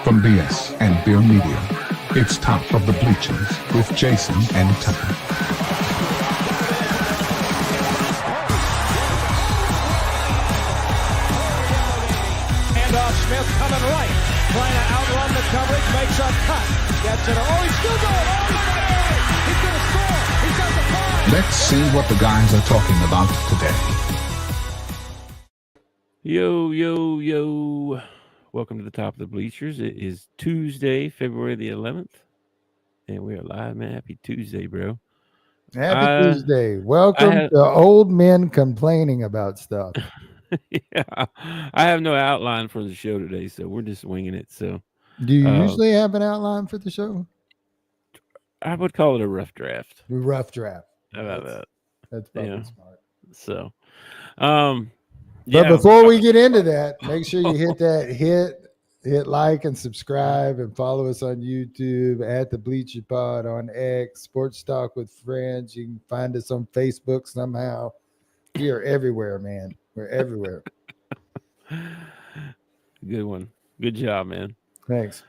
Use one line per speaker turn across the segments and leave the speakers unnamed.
From BS and Beer Media, it's Top of the Bleachers with Jason and Tucker.
Smith coming right, trying to outrun the coverage, makes a cut, gets it. Oh, he's still going. Oh, he's going to score. He's got the ball.
Let's see what the guys are talking about today.
Yo. Welcome to the Top of the Bleachers. It is Tuesday, February the 11th, and we are live, man. Happy Tuesday, bro.
Happy Tuesday. Welcome to old men complaining about stuff.
Yeah, I have no outline for the show today, so we're just winging it. So,
do you usually have an outline for the show?
I would call it a rough draft.
Rough draft.
How about that?
That's probably smart.
So,
but before we get into that, make sure you hit like and subscribe and follow us on YouTube at the Bleachers Pod, on X, Sports Talk with Friends. You can find us on Facebook somehow. We are everywhere, man. We're everywhere.
Good one. Good job, man.
Thanks.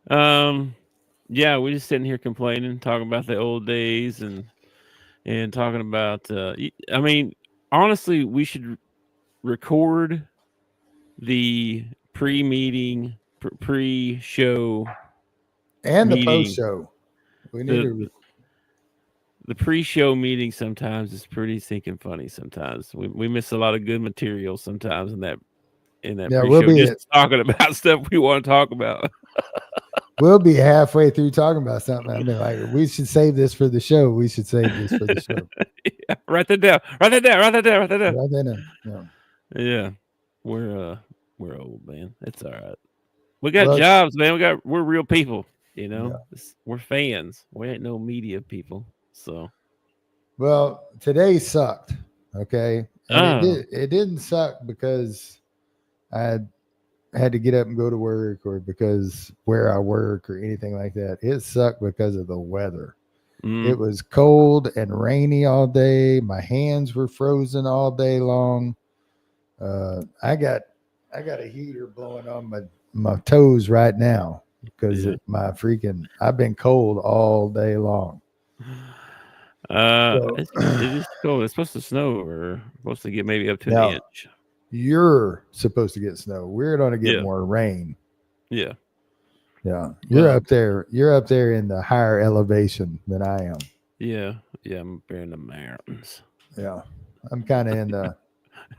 Yeah, we're just sitting here complaining, talking about the old days and talking about I mean, honestly, we should record the pre-meeting, pre-show
and
meeting.
The post-show. We need
the pre-show meeting sometimes is pretty stinking funny. Sometimes we miss a lot of good material sometimes in that pre-show.
We'll be
just talking about stuff we want to talk about.
We'll be halfway through talking about something. I mean, like, we should save this for the show. We should save this for the show.
Yeah, write that down. Write that down.
Yeah.
Yeah. We're old, man. It's all right. We got jobs, man. We're real people, you know.
Yeah.
We're fans. We ain't no media people. So,
well, today sucked. Okay, it didn't suck because I had to get up and go to work, or because where I work, or anything like that. It sucked because of the weather. It was cold and rainy all day. My hands were frozen all day long. I got a heater blowing on my toes right now because of my I've been cold all day long.
It is cold. It's supposed to snow, or supposed to get maybe up to an inch.
You're supposed to get snow. We're going to get more rain.
Yeah.
You're up there. You're up there in the higher elevation than I am.
Yeah. I'm up there in the mountains.
Yeah, I'm kind of in the.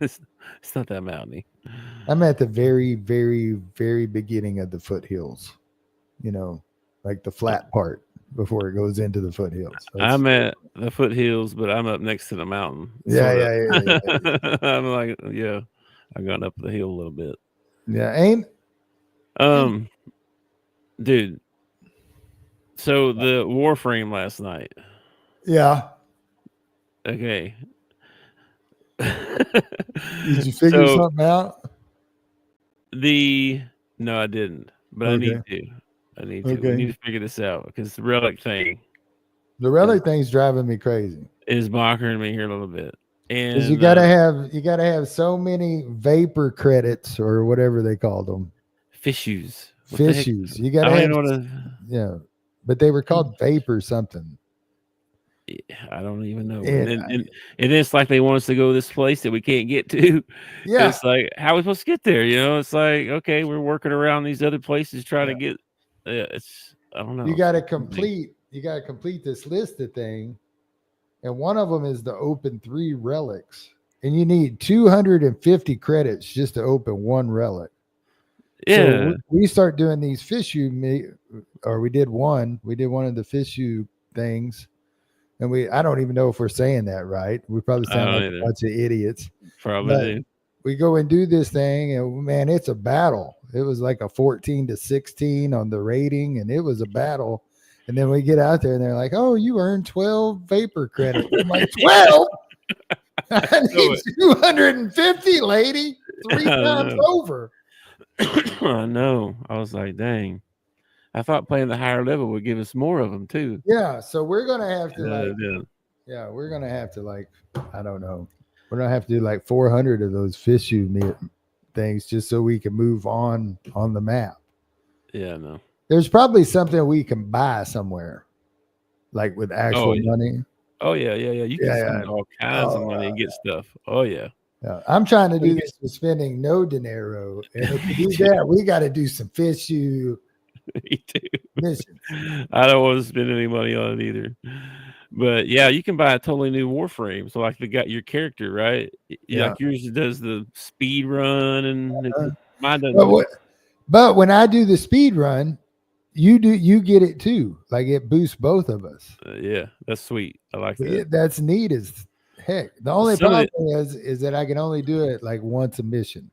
It's not that mountainy.
I'm at the very, very, very beginning of the foothills. You know, like the flat part before it goes into the foothills.
I'm at the foothills, but I'm up next to the mountain.
Yeah.
I'm like, I got up the hill a little bit.
Yeah,
dude. So the Warframe last night.
Yeah.
Okay.
Did you figure something out?
No, I didn't, but okay. I need to. We need to figure this out because the relic thing.
The relic thing's driving me crazy.
Is bonkering me here a little bit. And
because you gotta have so many vapor credits, or whatever they called them.
Fishes.
You gotta have. But they were called vapor something.
I don't even know. And it's like they want us to go to this place that we can't get to.
Yeah.
It's like, how are we supposed to get there? You know, it's like, okay, we're working around these other places trying to get. I don't know.
You got to complete this list of things. And one of them is to open 3 relics. And you need 250 credits just to open 1 relic.
Yeah.
So we start doing these fissue, or we did one of the fissue things. And I don't even know if we're saying that right. We probably sound like a bunch of idiots.
Probably.
We go and do this thing, and man, it's a battle. It was like a 14-16 on the rating, and it was a battle. And then we get out there, and they're like, "Oh, you earned 12 vapor credits." I'm like, 12? I need 250, lady. 3 times over.
I know. I was like, dang. I thought playing the higher level would give us more of them too.
Yeah, so we're gonna have to we're gonna have to I don't know. We're gonna have to do like 400 of those fissue things just so we can move on the map.
Yeah, no.
There's probably something we can buy somewhere, like with actual money.
Oh yeah. You can spend all kinds of money and get stuff. Oh yeah.
Yeah. I'm trying to do this with spending no dinero, and if you do that, we got to do some fish you
Me too.
missions.
I don't want to spend any money on it either. But yeah, you can buy a totally new Warframe. So like they got your character, right? Like yours does the speed run and mine doesn't.
But when I do the speed run, you get it too. Like it boosts both of us.
Yeah, that's sweet. I like that.
That's neat as heck. The only problem is that I can only do it like once a mission.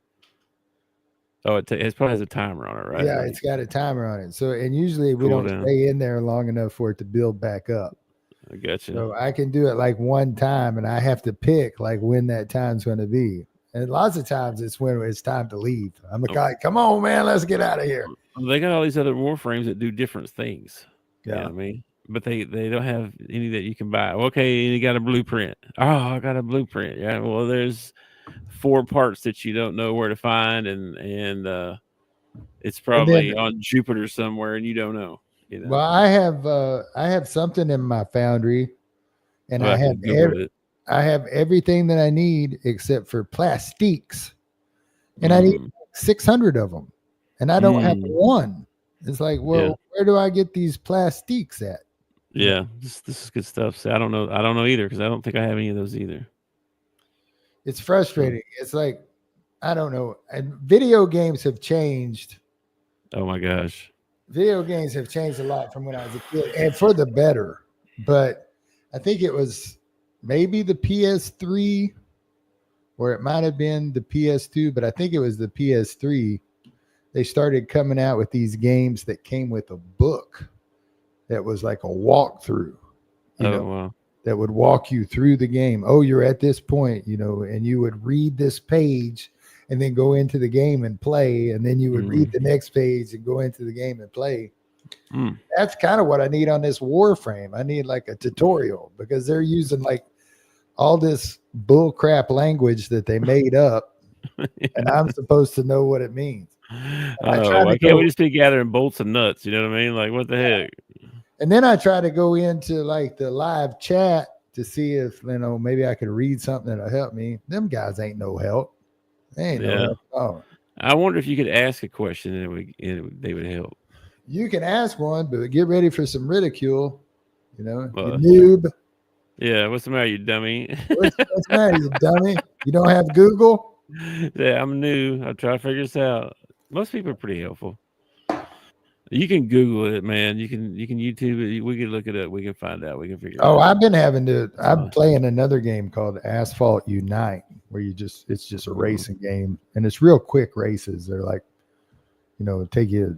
Oh, it probably has a timer on it, right?
Yeah, it's got a timer on it. So, and usually we don't stay in there long enough for it to build back up.
I gotcha.
So I can do it like one time, and I have to pick like when that time's going to be. And lots of times it's when it's time to leave. I'm like, come on, man, let's get out of here.
They got all these other Warframes that do different things.
Yeah,
you know what I mean, but they don't have any that you can buy. Okay, you got a blueprint. Oh, I got a blueprint. Yeah, well, there's 4 parts that you don't know where to find, and it's probably on Jupiter somewhere, and you don't know. You know?
Well, I have something in my foundry, and I have everything that I need except for plastiques, and I need 600 of them, and I don't have one. It's like, well, where do I get these plastiques at?
Yeah, this is good stuff. So I don't know either because I don't think I have any of those either.
It's frustrating. It's like, I don't know. And video games have changed.
Oh my gosh.
Video games have changed a lot from when I was a kid, and for the better. But I think it was maybe the PS3, or it might have been the PS2, but I think it was the PS3. They started coming out with these games that came with a book that was like a walkthrough.
Wow.
That would walk you through the game. Oh, you're at this point, and you would read this page and then go into the game and play. And then you would read the next page and go into the game and play. That's kind of what I need on this Warframe. I need like a tutorial because they're using like all this bull crap language that they made up. And I'm supposed to know what it means.
Why can't we just be gathering bolts and nuts? You know what I mean? Like, what the heck?
And then I try to go into like the live chat to see if, maybe I could read something that'll help me. Them guys ain't no help. They ain't no help. Oh.
I wonder if you could ask a question and they would help.
You can ask one, but get ready for some ridicule. You noob.
Yeah, what's the matter, you dummy?
What's the matter, you dummy? You don't have Google?
Yeah, I'm new. I'll try to figure this out. Most people are pretty helpful. You can Google it, man. You can YouTube it. We can look it up. We can find out. We can figure it out.
I've been I'm playing another game called Asphalt Unite, where it's just a racing game, and it's real quick races. They're like, take you.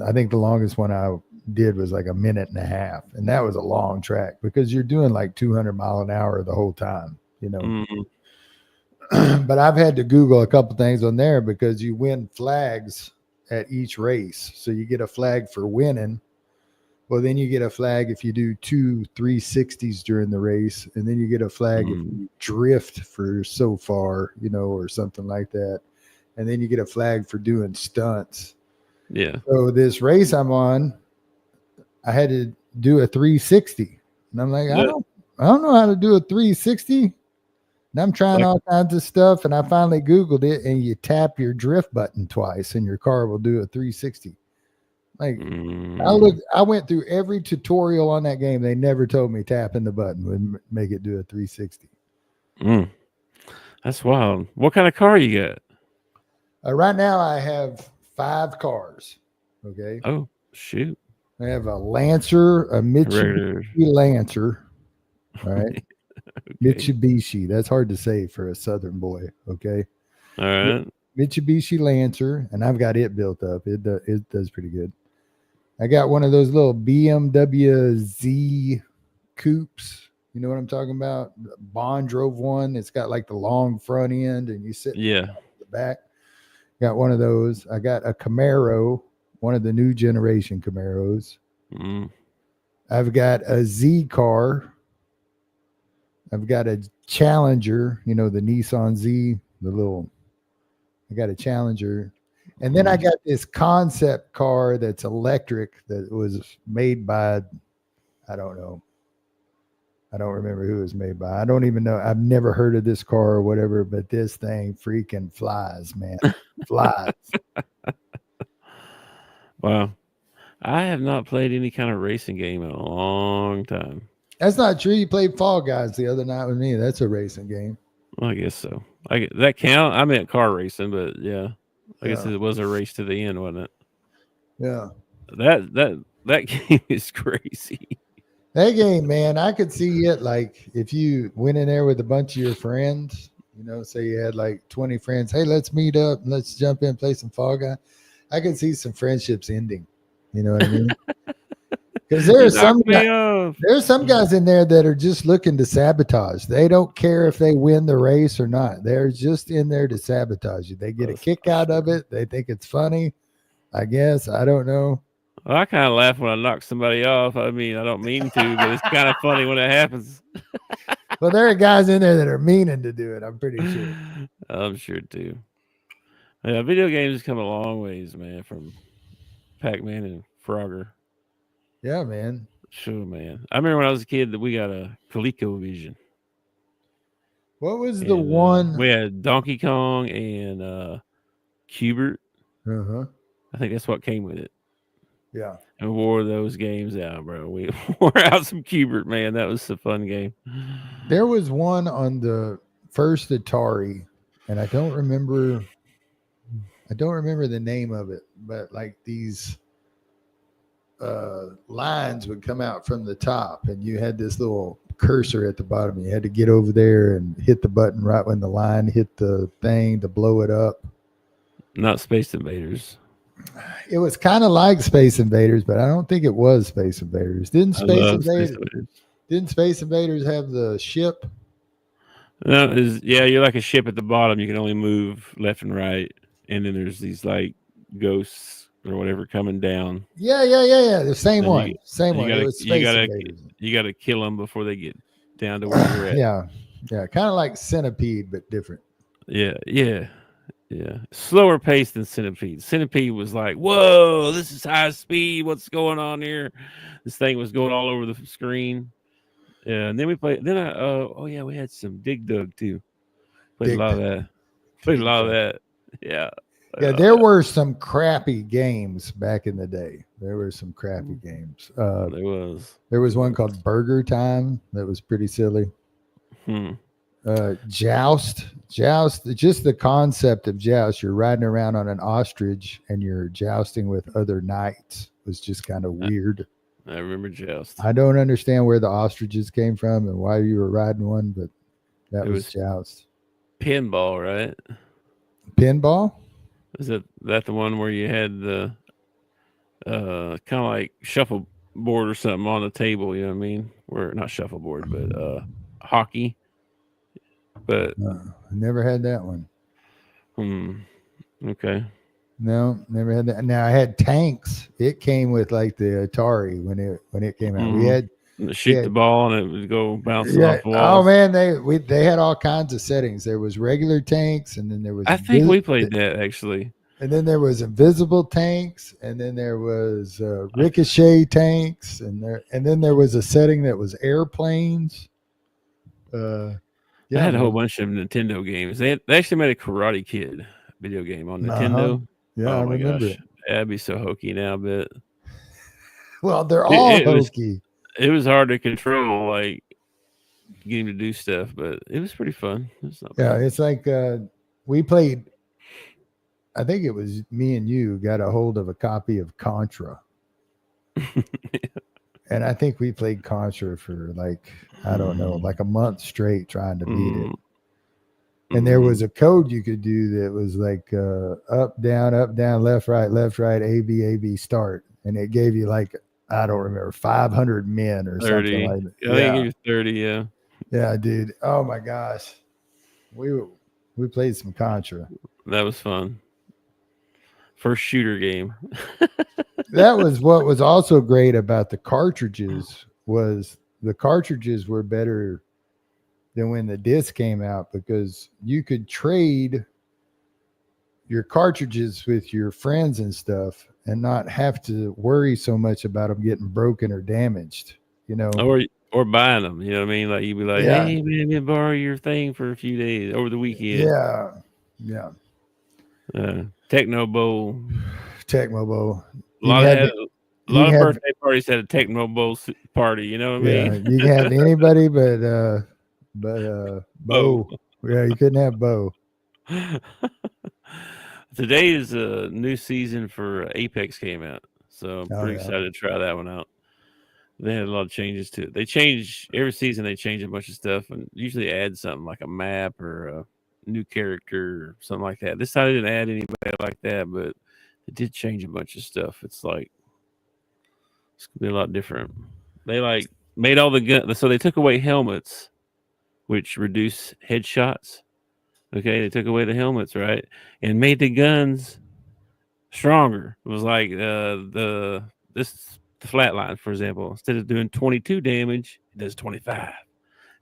I think the longest one I did was like a minute and a half, and that was a long track because you're doing like 200 mile an hour the whole time, But I've had to Google a couple things on there because you win flags at each race. So you get a flag for winning. Well, then you get a flag if you do 2 360s during the race. And then you get a flag if you drift for so far, or something like that. And then you get a flag for doing stunts.
Yeah.
So this race I'm on, I had to do a 360. And I'm like, I don't know how to do a 360. And I'm trying all kinds of stuff, and I finally Googled it, and you tap your drift button twice, and your car will do a 360. Like, I went through every tutorial on that game. They never told me tapping the button would make it do a 360.
That's wild. What kind of car you got?
Right now, I have 5 cars. Okay.
Oh, shoot.
I have a Lancer, a Mitsubishi Lancer. All right. Okay. Mitsubishi. That's hard to say for a Southern boy. Okay.
All right.
Mitsubishi Lancer, and I've got it built up. It does pretty good. I got one of those little BMW Z coupes. You know what I'm talking about? Bond drove one. It's got like the long front end, and you sit in the back. Got one of those. I got a Camaro, one of the new generation Camaros. I've got a Z car. I've got a Challenger, the Nissan Z, I got a Challenger. And then I got this concept car that's electric that was made by, I don't know. I don't remember who it was made by. I don't even know. I've never heard of this car or whatever, but this thing freaking flies, man. Flies.
Wow. I have not played any kind of racing game in a long time.
That's not true. You played Fall Guys the other night with me. That's a racing game.
Well, I guess so. That count? I meant car racing, but yeah. I guess it was a race to the end, wasn't it?
Yeah.
That game is crazy.
That game, man, I could see it like if you went in there with a bunch of your friends, say you had like 20 friends. Hey, let's meet up. Let's jump in and play some Fall Guy. I could see some friendships ending. You know what I mean? Because there's some guys in there that are just looking to sabotage. They don't care if they win the race or not. They're just in there to sabotage you. They get a kick out of it. They think it's funny. I guess. I don't know.
Well, I kind of laugh when I knock somebody off. I mean, I don't mean to, but it's kind of funny when it happens.
Well, there are guys in there that are meaning to do it. I'm pretty sure.
I'm sure too. Yeah, video games come a long ways, man, from Pac-Man and Frogger.
Yeah, man.
Sure, man. I remember when I was a kid that we got a ColecoVision.
What was the one?
We had Donkey Kong and Cubert.
Uh-huh.
I think that's what came with it.
Yeah.
And we wore those games out, bro. We wore out some Cubert, man. That was a fun game.
There was one on the first Atari, and I don't remember the name of it, but like these lines would come out from the top, and you had this little cursor at the bottom. You had to get over there and hit the button right when the line hit the thing to blow it up. Not
Space Invaders.
It was kind of like Space Invaders, but I don't think it was Space Invaders. Didn't Space Invaders have the ship?
No, you're like a ship at the bottom. You can only move left and right, and then there's these like ghosts or whatever coming down.
Yeah. The same one. It was Space Invaders.
You got to kill them before they get down to where you're at.
Yeah. Kind of like Centipede, but different.
Yeah. Slower paced than Centipede. Centipede was like, whoa, this is high speed. What's going on here? This thing was going all over the screen. Yeah, and then we played. Then we had some Dig Dug too. Played a lot of that. Yeah.
Yeah, there were some crappy games back in the day. There were some crappy games. There was one called Burger Time that was pretty silly. Joust, just the concept of joust. You're riding around on an ostrich and you're jousting with other knights was just kind of weird.
I remember Joust.
I don't understand where the ostriches came from and why you were riding one, but that was Joust.
Pinball, right?
Pinball?
Is that the one where you had the kind of like shuffleboard or something on the table? You know what I mean? Where not shuffleboard, but hockey. But
I never had that one.
Okay.
No, never had that. Now I had Tanks. It came with like the Atari when it came out. We had
shoot the ball and it would go bouncing off the wall.
Oh man, they had all kinds of settings. There was regular tanks, and then there was.
I think we played that actually.
And then there was invisible tanks, and then there was ricochet tanks, and then there was a setting that was airplanes.
I had a whole bunch of Nintendo games. They actually made a Karate Kid video game on Nintendo.
Yeah, I remember it.
That'd be so hokey now, but
well, they're all hokey.
It was hard to control, like get him to do stuff, but it was pretty fun.
It's like we played. I think it was me and you got a hold of a copy of Contra, and I think we played Contra for like I don't know, like a month straight trying to beat it. And there was a code you could do that was like up, down, left, right, A, B, start. And it gave you like, I don't remember, 500 men or 30. Something like that.
I think it was 30, yeah.
Yeah, dude. Oh, my gosh. We played some Contra.
That was fun. First shooter game.
That was what was also great about the cartridges was the cartridges were better than when the disc came out because you could trade cartridges with your friends and stuff, and not have to worry so much about them getting broken or damaged.
Or buying them. You know what I mean? Like you'd be like,
Yeah.
hey man, let me borrow your thing for a few days over the weekend.
Yeah.
Techno Bowl.
Tecmo Bowl.
A lot of birthday parties had a Tecmo Bowl party. You know what I mean?
You can have anybody, but Bo. Yeah, you couldn't have Bo.
Today is a new season for Apex came out, so I'm pretty excited to try that one out. They had a lot of changes to it. They change every season. They change a bunch of stuff and usually add something like a map or a new character or something like that. This time they didn't add anybody like that, but it did change a bunch of stuff. It's gonna be a lot different. They like made all the guns, so they took away helmets, which reduce headshots. Okay, they took away the helmets, right, and made the guns stronger. It was like the flatline, for example, instead of doing 22 damage, it does 25.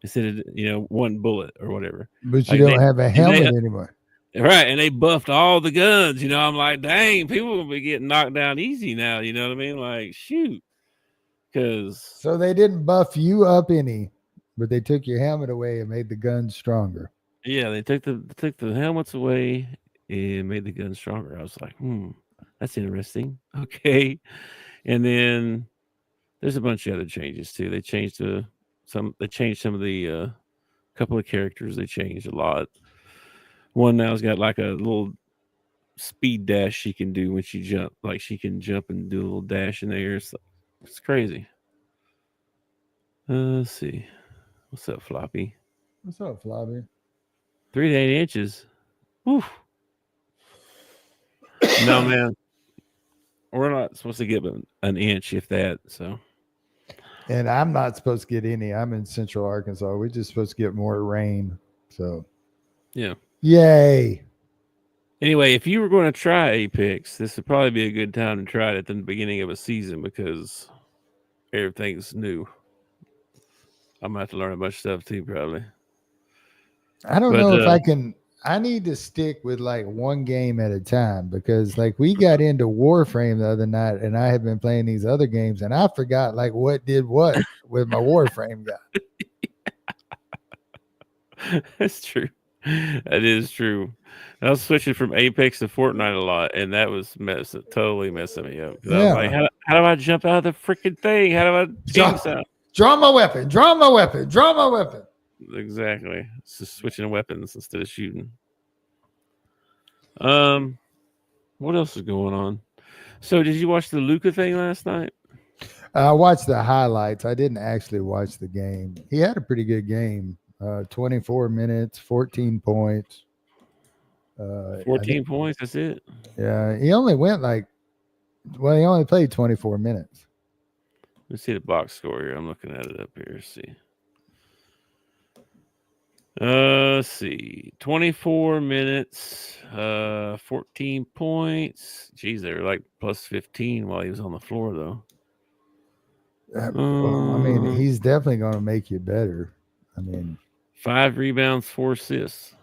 Instead of one bullet or whatever.
But you don't have a helmet anymore.
Right, and they buffed all the guns. I'm like, dang, people will be getting knocked down easy now. You know what I mean? Like, shoot.
So they didn't buff you up any, but they took your helmet away and made the guns stronger.
Yeah, they took the helmets away and made the guns stronger. I was like, that's interesting. Okay. And then there's a bunch of other changes too. They changed some of the couple of characters. They changed a lot. One now's got like a little speed dash she can do when she jump. Like she can jump and do a little dash in the air. It's crazy. Let's see. What's up, Floppy?
What's up, Floppy?
3 to 8 inches. Woof. No, man. We're not supposed to get an inch, if that. So.
And I'm not supposed to get any. I'm in Central Arkansas. We're just supposed to get more rain. So.
Yeah.
Yay.
Anyway, if you were going to try Apex, this would probably be a good time to try it at the beginning of a season because everything's new. I'm going to have to learn a bunch of stuff too, probably.
I don't know if I can. I need to stick with like one game at a time because like we got into Warframe the other night and I have been playing these other games and I forgot like what did what with my Warframe guy.
That's true. That is true. I was switching from Apex to Fortnite a lot, and that was totally messing me up. Yeah. I was like, how do I jump out of the freaking thing? How do I
draw my weapon? Draw my weapon. Draw my weapon.
Exactly. It's just switching weapons instead of shooting. What else is going on? So, did you watch the Luka thing last night?
I watched the highlights. I didn't actually watch the game. He had a pretty good game. 24 minutes, 14 points.
14 points. That's it.
Yeah, he only went he only played 24 minutes.
Let's see the box score here. I'm looking at it up here. Let's see. 24 minutes, 14 points. Geez, they were like plus 15 while he was on the floor, though.
Well, I mean, he's definitely going to make you better. I mean,
5 rebounds, 4 assists.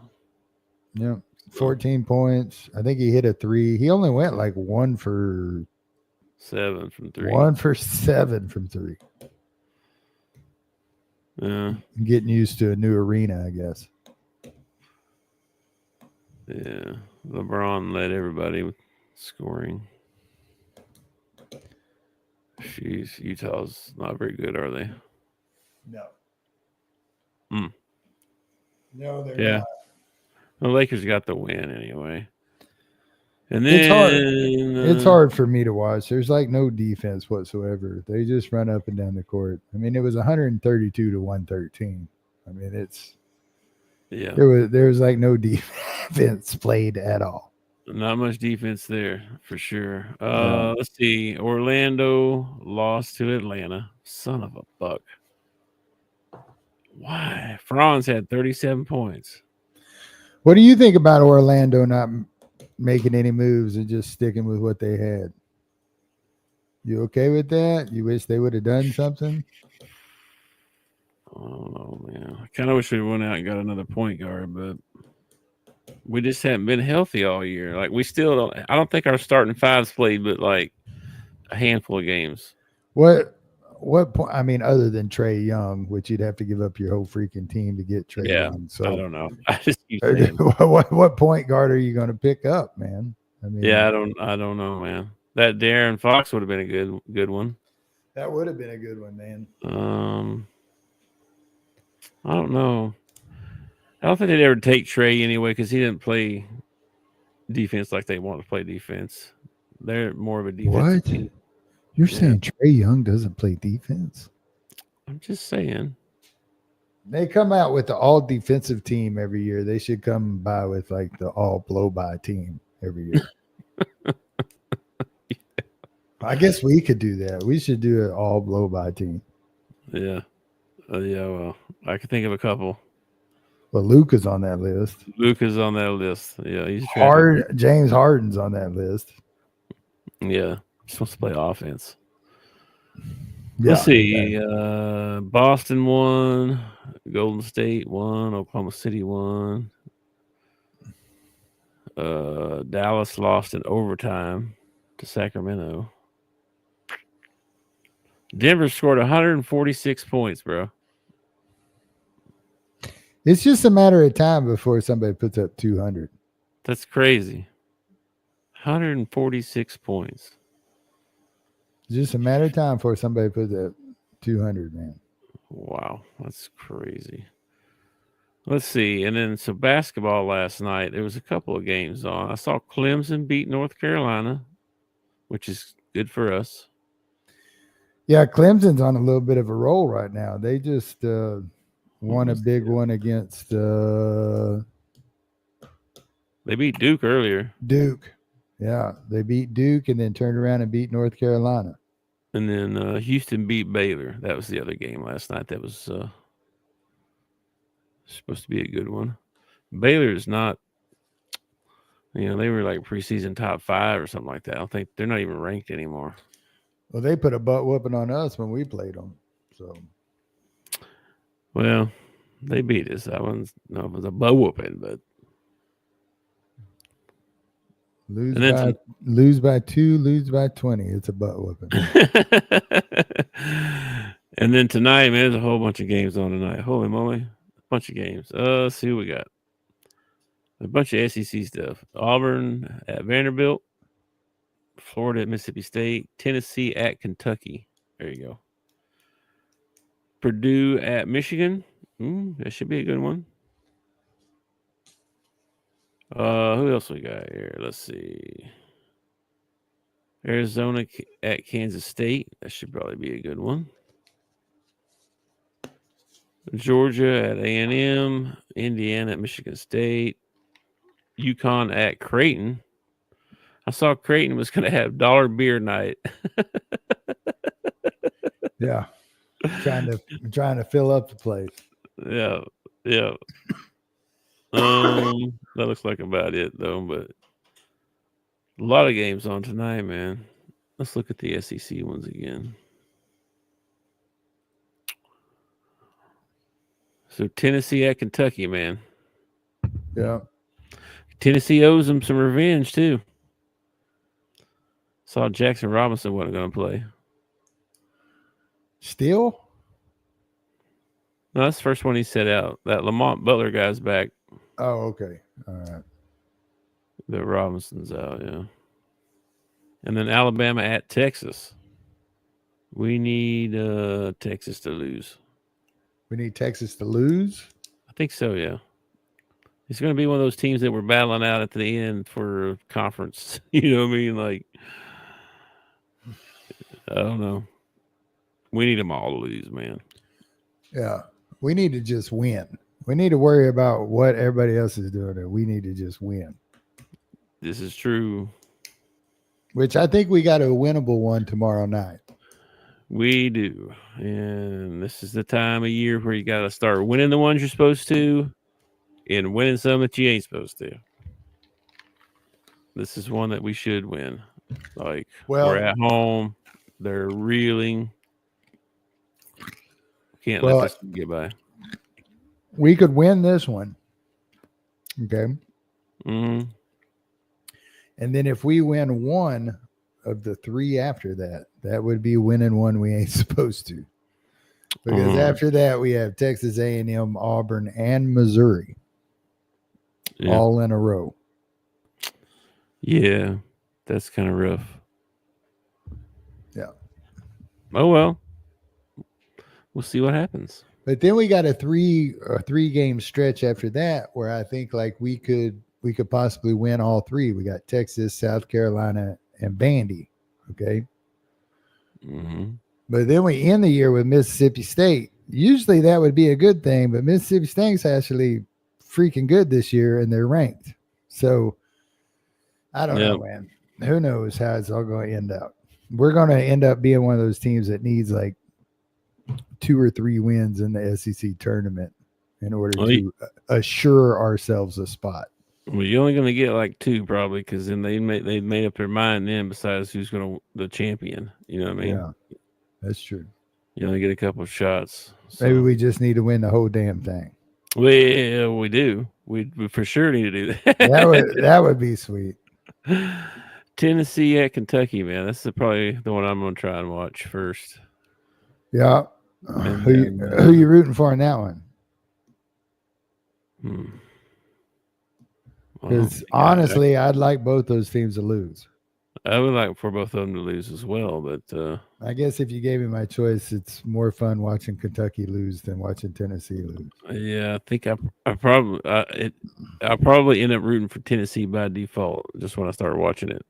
Yeah, 14 points. I think he hit a 3. He only went like 1 for
7 from 3.
1 for 7 from 3.
Yeah.
Getting used to a new arena, I guess.
Yeah. LeBron led everybody with scoring. Jeez, Utah's not very good, are they?
No.
No, they're not. The Lakers got the win anyway. And then
it's hard for me to watch. There's like no defense whatsoever. They just run up and down the court. I mean, it was 132 to 113. I mean, there was like no defense played at all.
Not much defense there for sure. Let's see. Orlando lost to Atlanta. Son of a buck. Why? Franz had 37 points.
What do you think about Orlando not making any moves and just sticking with what they had? You okay with that? You wish they would have done something?
I don't know, man. I kind of wish we went out and got another point guard, but We just haven't been healthy all year. Like we still don't. I don't think our starting fives played, but like a handful of games.
What point? I mean, other than Trey Young, which you'd have to give up your whole freaking team to get Trey Young. So
I don't know. I just keep saying.
what point guard are you going to pick up, man? I mean,
I don't know, man. That Darren Fox would have been a good one.
That would have been a good one, man.
I don't know. I don't think they'd ever take Trey anyway because he didn't play defense like they want to play defense. They're more of a defensive team.
You're saying Trey Young doesn't play defense?
I'm just saying.
They come out with the all defensive team every year. They should come by with like the all blow by team every year. I guess we could do that. We should do an all blow by team.
Yeah. Well, I could think of a couple.
Well, Lukas on that list.
Lukas on that list. Yeah, he's
James Harden's on that list.
Yeah, just wants to play offense.
Yeah,
Let's see. Boston won. Golden State won. Oklahoma City won. Dallas lost in overtime to Sacramento. Denver scored 146 points, bro.
It's just a matter of time before somebody puts up 200.
That's crazy. 146 points.
It's just a matter of time before somebody puts up 200, man.
Wow, that's crazy. Let's see. And then so basketball last night, there was a couple of games on. I saw Clemson beat North Carolina, which is good for us.
Yeah, Clemson's on a little bit of a roll right now. They just won a big one against
they beat Duke earlier.
Duke. Yeah, they beat Duke and then turned around and beat North Carolina.
And then Houston beat Baylor. That was the other game last night. That was supposed to be a good one. Baylor is not, they were like preseason top 5 or something like that. I don't think they're not even ranked anymore.
Well, they put a butt whooping on us when we played them. So,
well, they beat us. That one's it was a butt whooping, but
lose by 2, lose by 20. It's a butt whooping.
And then tonight, man, there's a whole bunch of games on tonight. Holy moly, a bunch of games. Let's see what we got. A bunch of SEC stuff. Auburn at Vanderbilt. Florida at Mississippi State. Tennessee at Kentucky. There you go. Purdue at Michigan. That should be a good one. Who else we got here? Let's see. Arizona at Kansas State. That should probably be a good one. Georgia at A&M. Indiana at Michigan State. UConn at Creighton. I saw Creighton was going to have dollar beer night.
Yeah. Trying to fill up the place.
Yeah. That looks like about it, though. But a lot of games on tonight, man. Let's look at the SEC ones again. So Tennessee at Kentucky, man.
Yeah.
Tennessee owes them some revenge, too. Saw Jackson Robinson wasn't going to play.
Still?
No, that's the first one he set out. That Lamont Butler guy's back.
Oh, okay. All right.
The Robinson's out, yeah. And then Alabama at Texas. We need Texas to lose.
We need Texas to lose?
I think so, yeah. It's going to be one of those teams that we're battling out at the end for conference. You know what I mean? Like, I don't know. We need them all to lose, man.
Yeah. We need to just win. We need to worry about what everybody else is doing, and we need to just win.
This is true.
Which I think we got a winnable one tomorrow night.
We do. And this is the time of year where you got to start winning the ones you're supposed to and winning some that you ain't supposed to. This is one that we should win. Like, we're at home. They're reeling. Can't let this get by.
We could win this one. Okay.
Mm-hmm.
And then if we win one of the three after that, that would be winning one we ain't supposed to. Because after that, we have Texas A&M, Auburn, and Missouri all in a row.
Yeah, that's kind of rough.
Yeah.
Oh, well. We'll see what happens.
But then we got a three game stretch after that where I think like we could possibly win all three. We got Texas, South Carolina, and Vandy. Okay.
Mm-hmm.
But then we end the year with Mississippi State. Usually that would be a good thing, but Mississippi State's actually freaking good this year and they're ranked. So I don't know, man. Who knows how it's all going to end up. We're going to end up being one of those teams that needs like 2 or 3 wins in the SEC tournament in order to assure ourselves a spot.
Well, you're only going to get like 2 probably because then they made up their mind then besides who's going to the champion. You know what I mean?
Yeah, that's true.
You only get a couple of shots. So.
Maybe we just need to win the whole damn thing.
We do. We for sure need to do that.
that would be sweet.
Tennessee at Kentucky, man. That's probably the one I'm going to try and watch first.
Yeah. Who you rooting for in that one? Because honestly, I'd like both those teams to lose.
I would like for both of them to lose as well, but
I guess if you gave me my choice, it's more fun watching Kentucky lose than watching Tennessee lose.
Yeah, I think I'll probably end up rooting for Tennessee by default just when I start watching it.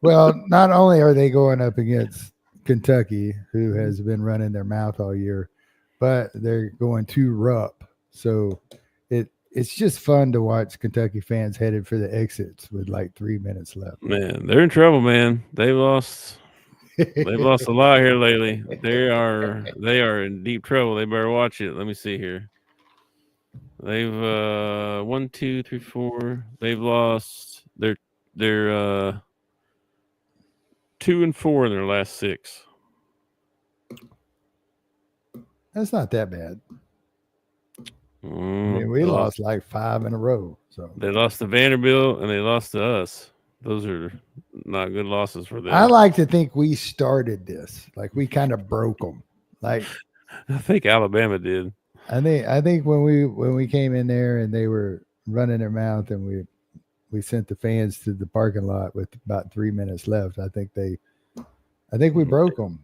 Well, not only are they going up against Kentucky, who has been running their mouth all year, but they're going to Rupp. So it's just fun to watch Kentucky fans headed for the exits with like 3 minutes left.
Man, they're in trouble, man. They've lost a lot here lately. They are in deep trouble. They better watch it. Let me see here. They've 1, 2, 3, 4. They've lost they're 2 and 4 in their last 6.
That's not that bad. I mean, we lost like 5 in a row. So
they lost to Vanderbilt and they lost to us. Those are not good losses for them.
I like to think we started this. Like we kind of broke them. Like
I think Alabama did.
I think when we came in there and they were running their mouth and we sent the fans to the parking lot with about 3 minutes left. I think we broke them.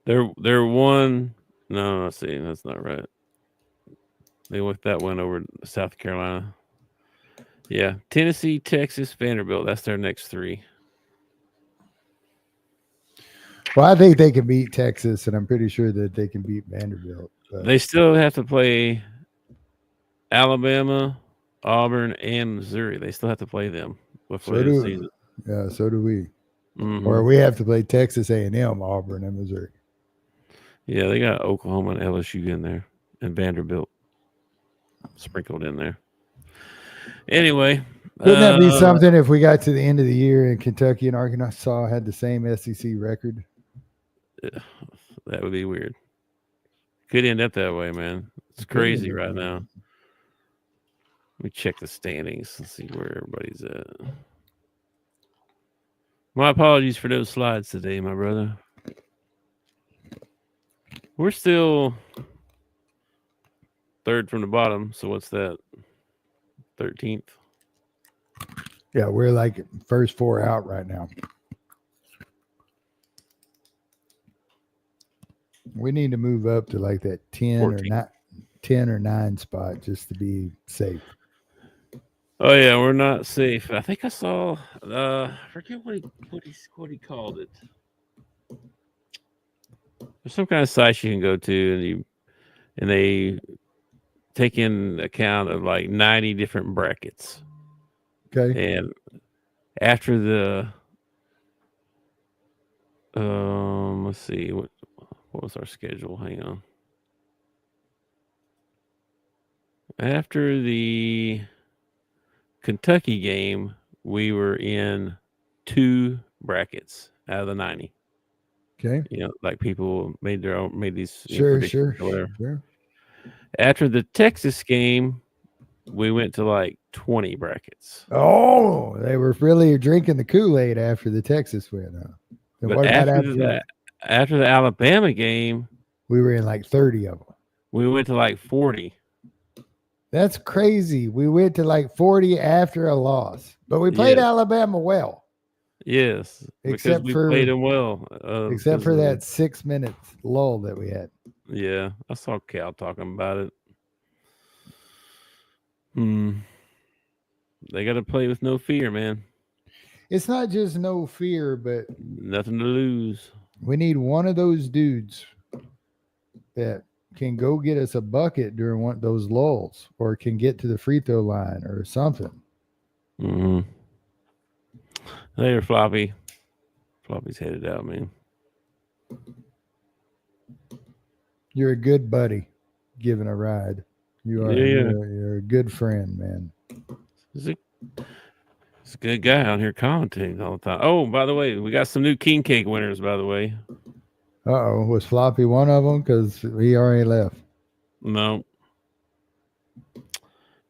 They're one. No, see, that's not right. They went that one over South Carolina. Yeah, Tennessee, Texas, Vanderbilt. That's their next 3.
Well, I think they can beat Texas, and I'm pretty sure that they can beat Vanderbilt.
They still have to play Alabama, Auburn, and Missouri. They still have to play them before the season.
Yeah, so do we.
Mm-hmm.
Or we have to play Texas A&M, Auburn, and Missouri.
Yeah, they got Oklahoma and LSU in there, and Vanderbilt sprinkled in there. Anyway.
Wouldn't that be something if we got to the end of the year and Kentucky and Arkansas had the same SEC record?
That would be weird. Could end up that way, man. It's crazy right now. Let me check the standings and see where everybody's at. My apologies for those slides today, my brother. We're still 3rd from the bottom, so what's that? 13th?
Yeah, we're like first 4 out right now. We need to move up to like that 10 or 9 spot just to be safe.
Oh yeah, we're not safe. I think I saw. I forget what he called it. There's some kind of site you can go to, and they take in account of like 90 different brackets.
Okay.
And after the let's see what was our schedule? Hang on. After the Kentucky game, we were in 2 brackets out of the 90.
Okay.
You know, like people made these.
Sure.
Whatever. After the Texas game, we went to like 20 brackets.
Oh, they were really drinking the Kool-Aid after the Texas win. Huh? And
But
what about
after the Alabama game,
we were in like 30 of them.
we went to like 40.
That's crazy. We went to like 40 after a loss, but we played Alabama well.
Yes,
except
because we
for
played them well.
Except for that 6 minute lull that we had.
Yeah, I saw Cal talking about it. They got to play with no fear, man.
It's not just no fear, but
nothing to lose.
We need one of those dudes that can go get us a bucket during one of those lulls, or can get to the free throw line or something.
Later, Floppy. Floppy's headed out, man.
You're a good buddy giving a ride. You are. You're a good friend, man.
He's a good guy out here commentating all the time. Oh, by the way, we got some new King Cake winners, by the way.
Uh-oh. Was Floppy one of them? Because he already left.
No.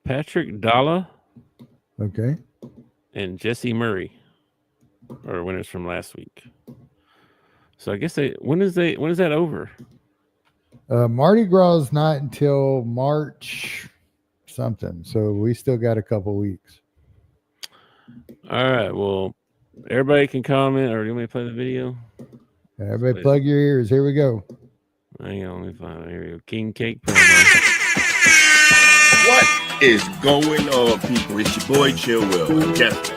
Patrick Dalla.
Okay.
And Jesse Murray are winners from last week. So I guess when is that over?
Mardi Gras is not until March something. So we still got a couple weeks.
All right. Well, everybody can comment, or do you want me to play the video?
Everybody plug your ears. Here we go.
Hang on, let me find it. Here we go. King Cake promo.
What is going on, people? It's your boy Chill Will. And guess what?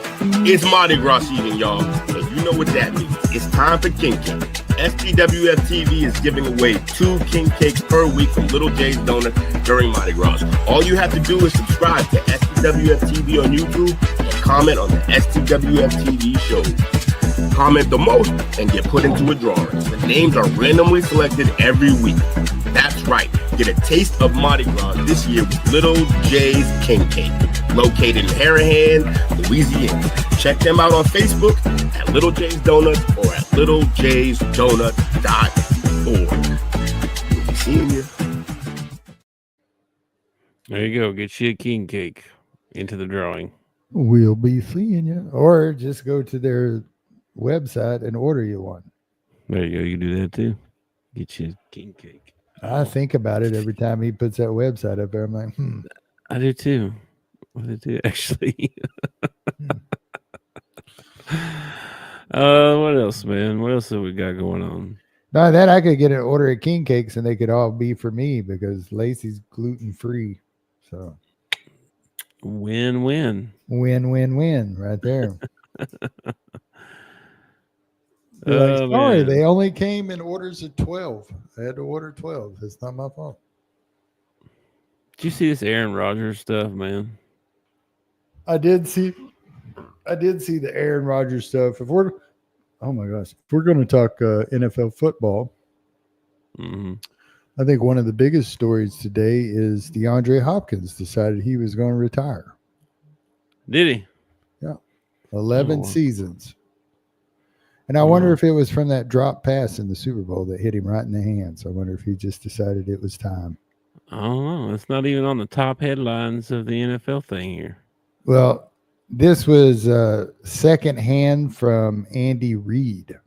It's Mardi Gras season, y'all. And you know what that means. It's time for King Cake. STWF TV is giving away 2 King Cakes per week from Little J's Donut during Mardi Gras. All you have to do is subscribe to STWF TV on YouTube and comment on the STWF TV shows. Comment the most and get put into a drawing. The names are randomly selected every week. That's right. Get a taste of Mardi Gras this year with Little J's King Cake, located in Harahan, Louisiana. Check them out on Facebook at Little J's Donuts or at littlejsdonut.org. We'll be seeing you.
There you go. Get you a King Cake into the drawing.
We'll be seeing you. Or just go to their website and order you one.
There you go. You can do that too. Get you a King Cake.
I think about it every time he puts that website up there. I'm like,
I do too. I do too, actually. What else, man? What else have we got going on?
No, that I could get an order of King Cakes and they could all be for me because Lacey's gluten free. So
win-win.
Win right there. Sorry, they only came in orders of 12. I had to order 12. It's not my fault.
Did you see this Aaron Rodgers stuff, man?
I did see the Aaron Rodgers stuff. If we're going to talk NFL football, I think one of the biggest stories today is DeAndre Hopkins decided he was going to retire.
Did he?
Yeah. 11 seasons. And I wonder if it was from that drop pass in the Super Bowl that hit him right in the hands. I wonder if he just decided it was time.
I don't know. It's not even on the top headlines of the NFL thing here.
Well, this was secondhand from Andy Reid.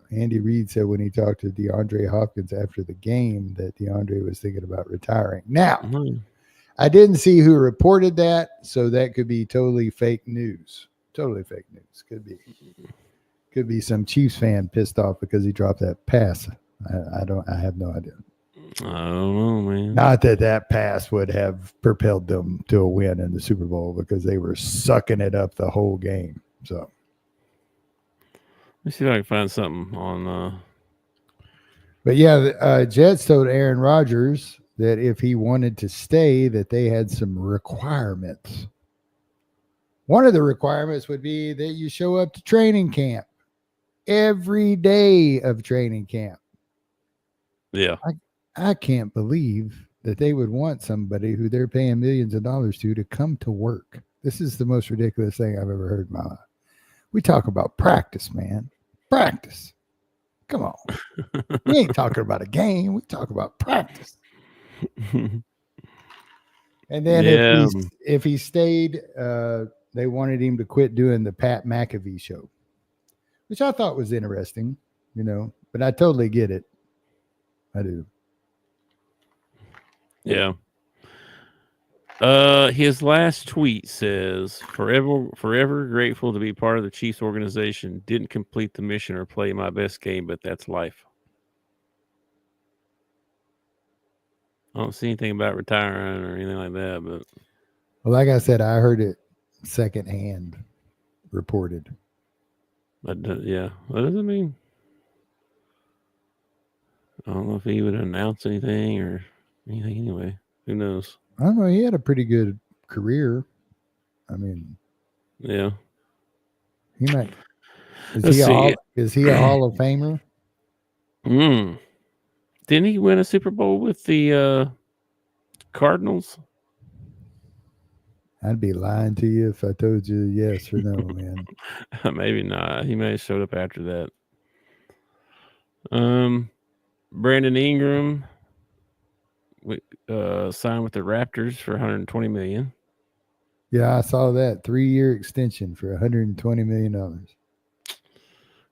Andy Reid said when he talked to DeAndre Hopkins after the game that DeAndre was thinking about retiring. Now, I didn't see who reported that, so that could be totally fake news. Totally fake news. Could be some Chiefs fan pissed off because he dropped that pass. I have no idea.
I don't know, man.
Not that pass would have propelled them to a win in the Super Bowl because they were sucking it up the whole game. So
let me see if I can find something on.
But yeah, Jets told Aaron Rodgers that if he wanted to stay, that they had some requirements. One of the requirements would be that you show up to training camp every day of training camp.
Yeah.
I can't believe that they would want somebody who they're paying millions of dollars to come to work. This is the most ridiculous thing I've ever heard in my life. We talk about practice, man. Practice. Come on. We ain't talking about a game. We talk about practice. And And then
Yeah.
if he stayed, they wanted him to quit doing the Pat McAfee show, which I thought was interesting, but I totally get it. I do.
Yeah. His last tweet says, forever grateful to be part of the Chiefs organization. Didn't complete the mission or play my best game, but that's life. I don't see anything about retiring or anything like that, but
Well, like I said, I heard it secondhand reported.
yeah, what does it mean? I don't know if he would announce anything or anything anyway. Who knows?
I don't know. He had a pretty good career. I mean,
yeah.
He might.
Let's see.
Is he a Hall of Famer?
Didn't he win a Super Bowl with the Cardinals?
I'd be lying to you if I told you yes or no, man.
Maybe not. He may have showed up after that. Brandon Ingram signed with the Raptors for $120 million.
Yeah, I saw that 3-year extension for $120 million.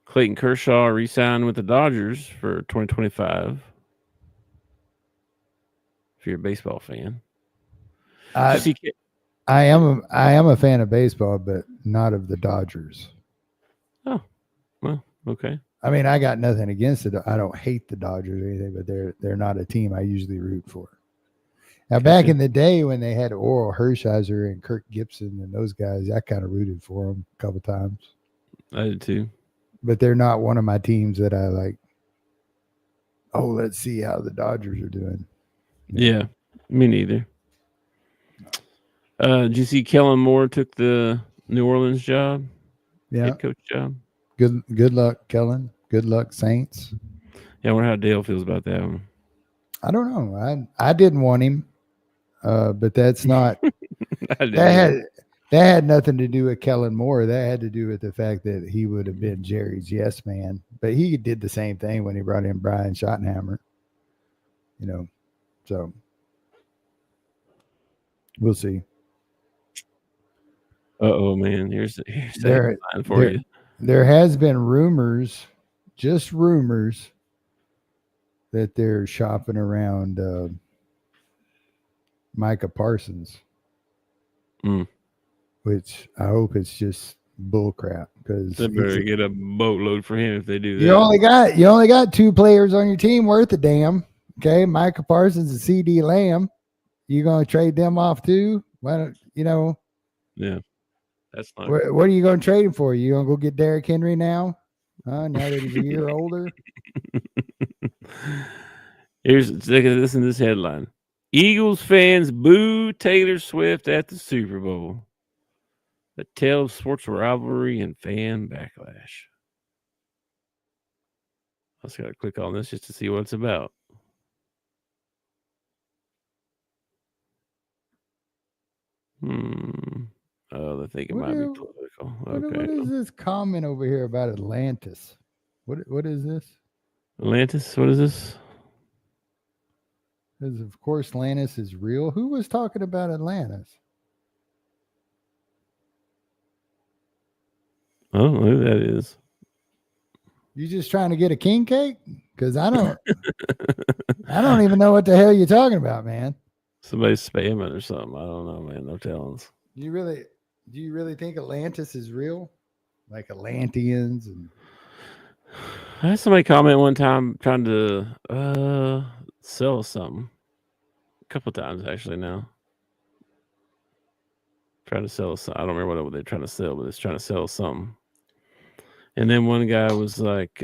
Clayton Kershaw re-signed with the Dodgers for 2025. If you're a baseball fan,
I am a fan of baseball, but not of the Dodgers.
Oh, well, okay.
I mean, I got nothing against it. I don't hate the Dodgers or anything, but they're not a team I usually root for. Now, back in the day when they had Oral Hershiser and Kirk Gibson and those guys, I kind of rooted for them a couple times.
I did too. But
they're not one of my teams that I like. Oh, let's see how the Dodgers are doing.
Yeah, me neither. Did you see Kellen Moore took the New Orleans job?
Yeah.
Head coach job.
Good luck, Kellen. Good luck, Saints.
Yeah, I wonder how Dale feels about that one.
I don't know. I didn't want him, but that's not. that had nothing to do with Kellen Moore. That had to do with the fact that he would have been Jerry's yes man. But he did the same thing when he brought in Brian Schottenheimer. So we'll see.
Man. Here's the headline for you.
There has been rumors, just rumors, that they're shopping around Micah Parsons, which I hope it's just bull crap, because
they better get a boatload for him if they do that.
You only got 2 players on your team worth a damn. Okay, Micah Parsons and CD Lamb. You gonna trade them off too? Why don't
Yeah. That's fine.
What are you going to trade him for? You going to go get Derrick Henry now? Now that he's a year older?
Listen to this headline. Eagles fans boo Taylor Swift at the Super Bowl. A tale of sports rivalry and fan backlash. I just got to click on this just to see what it's about. Oh, they think it might be political.
What is this comment over here about Atlantis? What is this?
Atlantis? What is this?
Because of course Atlantis is real. Who was talking about Atlantis?
Oh, who that is?
You just trying to get a king cake? Because I don't even know what the hell you're talking about, man.
Somebody's spamming or something. I don't know, man. No tellings.
Do you really think Atlantis is real? Like Atlanteans? And
I had somebody comment one time trying to sell something. A couple times actually now. Trying to sell something. I don't remember what they're trying to sell, but it's trying to sell something. And then one guy was like,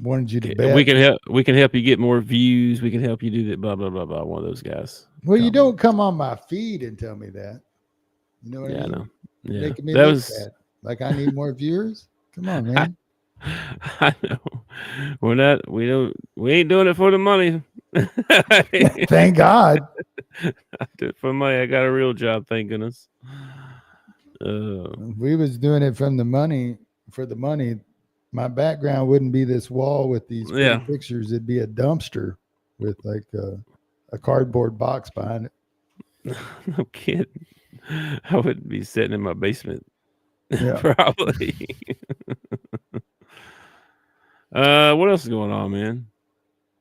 wanted you to bet.
We can help you get more views. We can help you do that. Blah blah blah blah. One of those guys.
Well, you don't come on my feed and tell me that. You know what I mean?
I know. Yeah,
making me look bad. Like I need more viewers. Come on, man.
I know. We ain't doing it for the money.
Thank God.
I do it for money. I got a real job, thank goodness.
We was doing it for the money, my background wouldn't be this wall with these pretty
Yeah.
pictures. It'd be a dumpster with like a cardboard box behind it.
No kidding. I wouldn't be sitting in my basement.
Yeah.
Probably. What else is going on, man?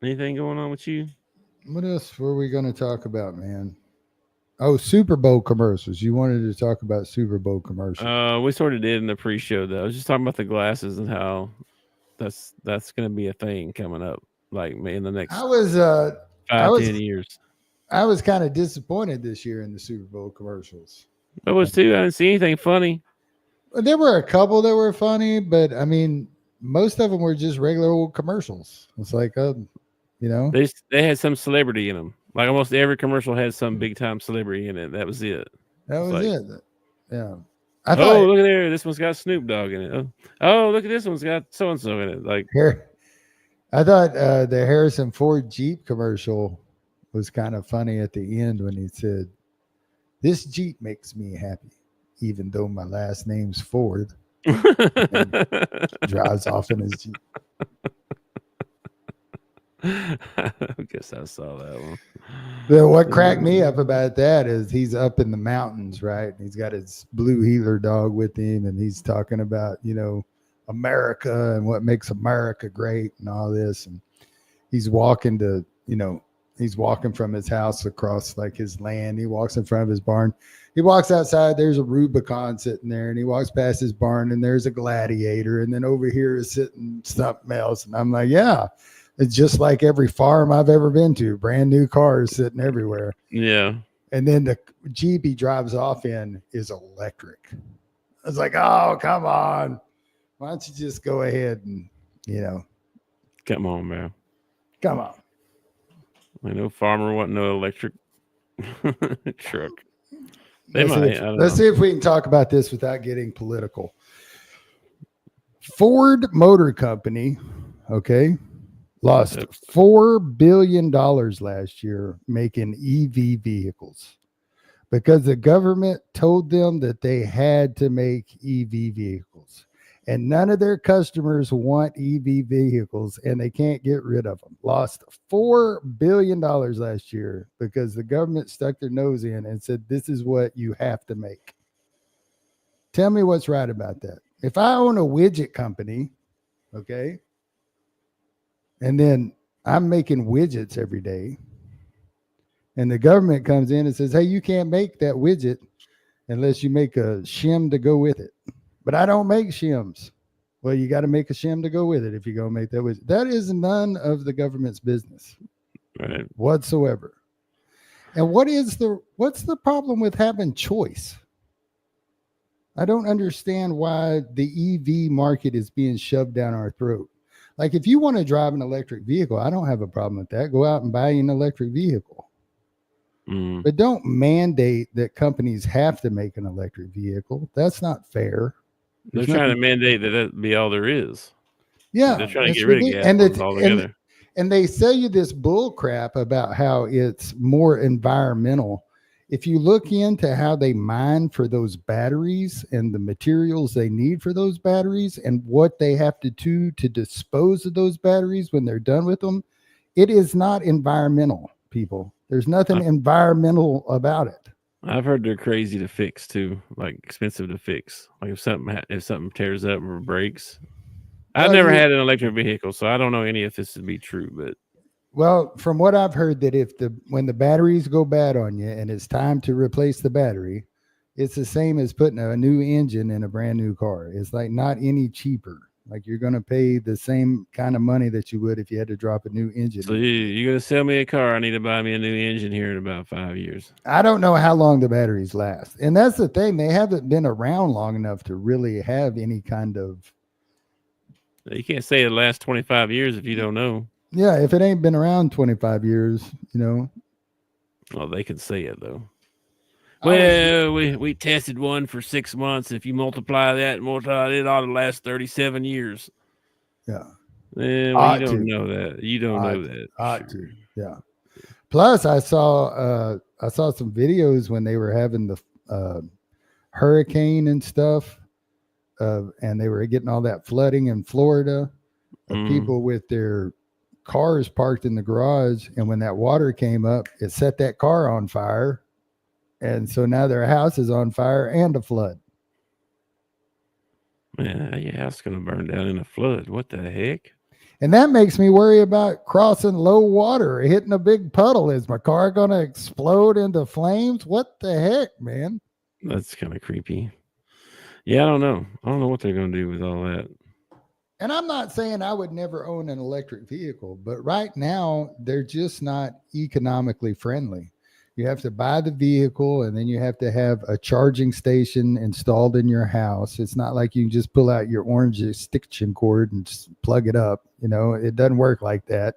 Anything going on with you?
What else were we going to talk about, man? Oh, Super Bowl commercials. You wanted to talk about Super Bowl commercials.
We sort of did in the pre-show, though. I was just talking about the glasses and how that's going to be a thing coming up, like in the next 10 years.
I was kind of disappointed this year in the Super Bowl commercials.
I was too. I didn't see anything funny.
There were a couple that were funny, but I mean, most of them were just regular old commercials. It's like,
they had some celebrity in them. Like almost every commercial had some big time celebrity in it. That was it.
That was
like,
it. Yeah.
Look at there. This one's got Snoop Dogg in it. Oh, look at this one's got so and so in it. Like
here, I thought the Harrison Ford Jeep commercial was kind of funny at the end when he said, "This Jeep makes me happy, even though my last name's Ford." And drives off in his Jeep.
I guess I saw that one.
But what cracked me up about that is he's up in the mountains, right? He's got his blue heeler dog with him, and he's talking about, America and what makes America great and all this. And he's walking from his house across like his land. He walks in front of his barn. He walks outside. There's a Rubicon sitting there, and he walks past his barn, and there's a Gladiator. And then over here is sitting something else. And I'm like, yeah. It's just like every farm I've ever been to, brand new cars sitting everywhere.
Yeah.
And then the Jeep he drives off in is electric. I was like, oh, come on. Why don't you just go ahead and,
Come on, man.
Come on.
I know farmer want no electric truck.
Let's see if we can talk about this without getting political. Ford Motor Company, okay, lost $4 billion last year making EV vehicles because the government told them that they had to make EV vehicles, and none of their customers want EV vehicles, and they can't get rid of them. Lost $4 billion last year because the government stuck their nose in and said, this is what you have to make. Tell me what's right about that. If I own a widget company, okay, and then I'm making widgets every day, and the government comes in and says, hey, you can't make that widget unless you make a shim to go with it. But I don't make shims. Well, you got to make a shim to go with it if you're going to make that widget. That is none of the government's business whatsoever. And what's the problem with having choice? I don't understand why the EV market is being shoved down our throat. Like, if you want to drive an electric vehicle, I don't have a problem with that. Go out and buy an electric vehicle. But don't mandate that companies have to make an electric vehicle. That's not fair.
They're trying to mandate that be all there is.
Yeah.
They're trying to get rid of gas altogether.
And they sell you this bull crap about how it's more environmental. If you look into how they mine for those batteries and the materials they need for those batteries and what they have to do to dispose of those batteries when they're done with them, it is not environmental, people. There's nothing environmental about it.
I've heard they're crazy to fix too, like expensive to fix. Like if something tears up or breaks. I've never had an electric vehicle, so I don't know any of this to be true. But
well, from what I've heard, that when the batteries go bad on you and it's time to replace the battery, it's the same as putting a new engine in a brand new car. It's like not any cheaper. Like you're going to pay the same kind of money that you would if you had to drop a new engine.
So you're going to sell me a car. I need to buy me a new engine here in about 5 years.
I don't know how long the batteries last. And that's the thing. They haven't been around long enough to really have any kind of.
You can't say it lasts 25 years if you don't know.
Yeah. If it ain't been around 25 years,
Well, they can say it though. Well, we tested one for 6 months. If you multiply that, it ought to last 37 years.
Yeah.
Well, you don't know that. You don't know that.
Ought to. Yeah. Plus, I saw some videos when they were having the hurricane and stuff. and they were getting all that flooding in Florida of people with their cars parked in the garage. And when that water came up, it set that car on fire. And so now their house is on fire and a flood.
Yeah, your house is going to burn down in a flood. What the heck?
And that makes me worry about crossing low water, hitting a big puddle. Is my car going to explode into flames? What the heck, man?
That's kind of creepy. Yeah, I don't know. I don't know what they're going to do with all that.
And I'm not saying I would never own an electric vehicle, but right now they're just not economically friendly. You have to buy the vehicle and then you have to have a charging station installed in your house. It's not like you can just pull out your orange extension cord and just plug it up. You know, it doesn't work like that.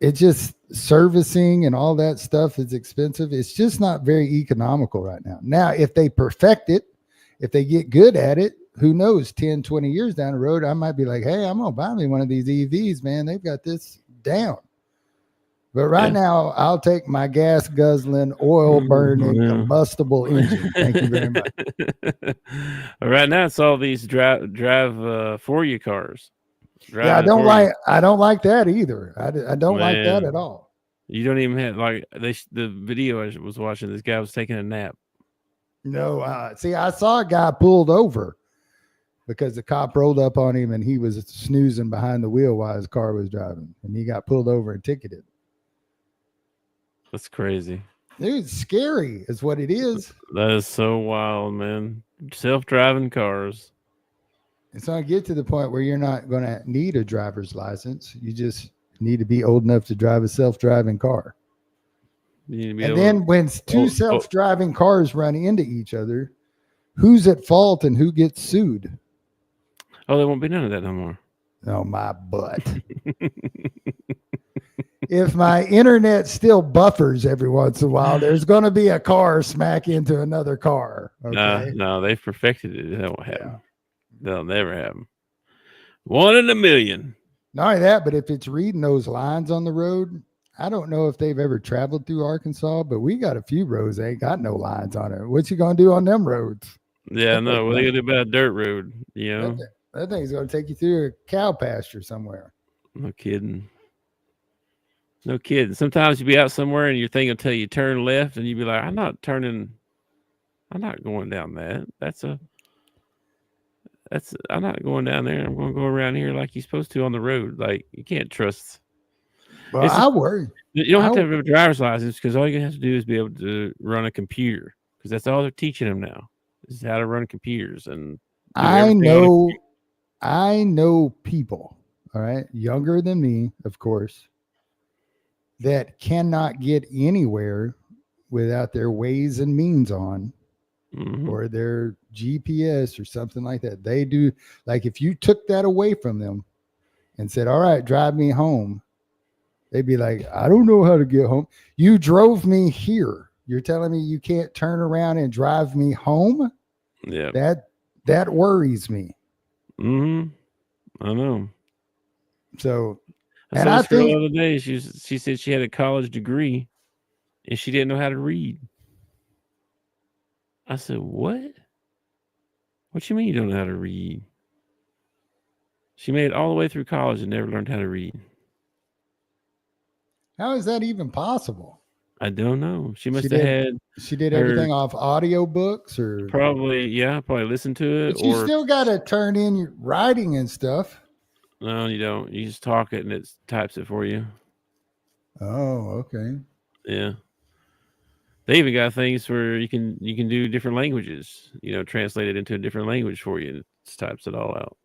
It just servicing and all that stuff is expensive. It's just not very economical right now. Now, if they perfect it, if they get good at it, who knows, 10, 20 years down the road, I might be like, hey, I'm going to buy me one of these EVs, man. They've got this down. But right now, I'll take my gas guzzling, oil burning, combustible engine. Thank you very much.
Right now, it's all these drive for you cars.
Yeah, I don't like that either. I don't like that at all.
You don't even have the video I was watching. This guy was taking a nap.
No, see, I saw a guy pulled over because the cop rolled up on him and he was snoozing behind the wheel while his car was driving, and he got pulled over and ticketed.
That's crazy.
Dude, it's scary is what it is.
That is so wild, man. Self-driving cars.
It's going to get to the point where you're not going to need a driver's license. You just need to be old enough to drive a self-driving car. And then when two self-driving cars run into each other, who's at fault and who gets sued?
Oh, there won't be none of that no more.
Oh, my butt. If my internet still buffers every once in a while, there's going to be a car smack into another car. Okay?
No, they've perfected it. That won't happen. Yeah. They'll never happen. 1 in a million.
Not only that, but if it's reading those lines on the road, I don't know if they've ever traveled through Arkansas, but we got a few roads that ain't got no lines on it. What's you going to do on them roads?
Yeah, no. What are they going to do about a dirt road? You know,
that thing's going to take you through a cow pasture somewhere.
No kidding. No kidding. Sometimes you be out somewhere and your thing will tell you turn left, and you be like, I'm not going down that. I'm not going down there. I'm going to go around here like you're supposed to on the road. Like, you can't trust.
Well, I worry.
You don't have to have a driver's license because all you have to do is be able to run a computer, because that's all they're teaching them now is how to run computers. And
I know people, all right, younger than me, of course, that cannot get anywhere without their Waze and Means on. Mm-hmm. Or their GPS or something like that. They do, like, if you took that away from them and said, all right, drive me home, they'd be like, I don't know how to get home. You drove me here. You're telling me you can't turn around and drive me home?
Yeah.
That worries me.
Mm-hmm. I know.
So,
and I think the other day she said she had a college degree and she didn't know how to read. I said, what? What you mean you don't know how to read? She made it all the way through college and never learned how to read.
How is that even possible?
I don't know. She must have had.
She did everything off audio books, or
probably listened to it.
But you still got to turn in your writing and stuff.
No, you don't. You just talk it and it types it for you.
Oh, okay.
Yeah. They even got things where you can do different languages, translate it into a different language for you, and it types it all out.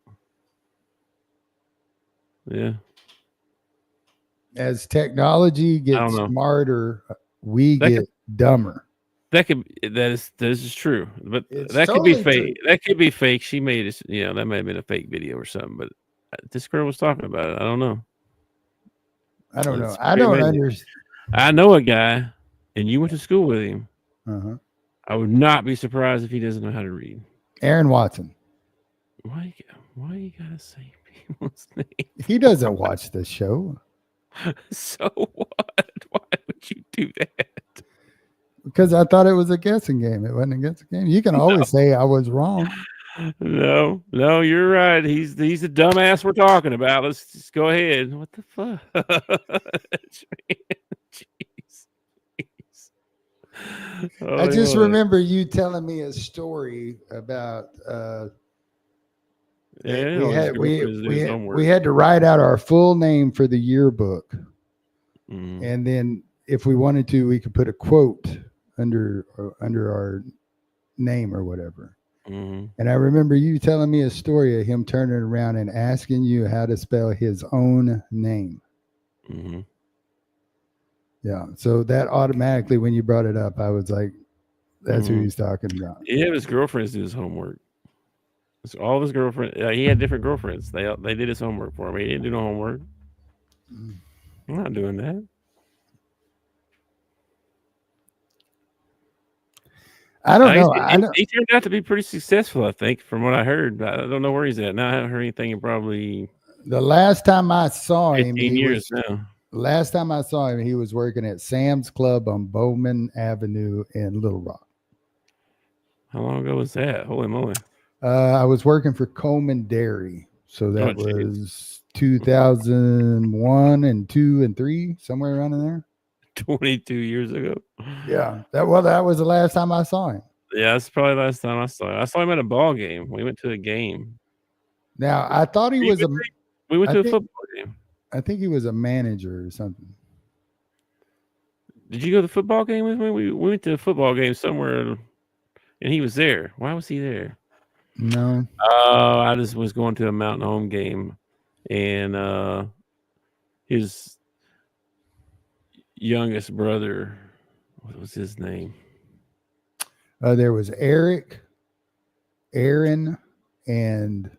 Yeah. As
technology gets smarter, we get dumber.
That is true, but that could be fake. True. That could be fake. She made it. That might have been a fake video or something. But this girl was talking about it. I don't know.
I don't know. I don't understand.
I know a guy. And you went to school with him.
Uh-huh.
I would not be surprised if he doesn't know how to read.
Aaron Watson.
Why you gotta say people's names?
He doesn't watch the show.
So what? Why would you do that?
Because I thought it was a guessing game. It wasn't a guessing game. You can always say I was wrong.
No, you're right. He's the dumbass we're talking about. Let's just go ahead. What the fuck? Jeez.
I just remember you telling me a story about we had to write out our full name for the yearbook. And then if we wanted to, we could put a quote under our name or whatever. And I remember you telling me a story of him turning around and asking you how to spell his own name. Yeah. So that automatically, when you brought it up, I was like, that's who he's talking about.
Yeah, his girlfriends do his homework. So all of his girlfriends, he had different girlfriends. They did his homework for him. He didn't do no homework. I'm not doing that.
I don't know.
He turned out to be pretty successful, I think, from what I heard. I don't know where he's at now. I haven't heard anything in probably
the last time I saw him.
15 years now.
Last time I saw him, he was working at Sam's Club on Bowman Avenue in Little Rock.
How long ago was that? Holy moly!
I was working for Coleman Dairy, so that was 2001 and 2 and 3, somewhere around in there.
22 years ago.
Yeah, that was the last time I saw him.
Yeah, that's probably the last time I saw him. I saw him at a ball game. We went to a game.
Now I thought we went
to a football game.
I think he was a manager or something.
Did you go to the football game with me? We went to a football game somewhere, and he was there. Why was he there?
No.
I just was going to a Mountain Home game, and his youngest brother, what was his name?
There was Eric, Aaron, and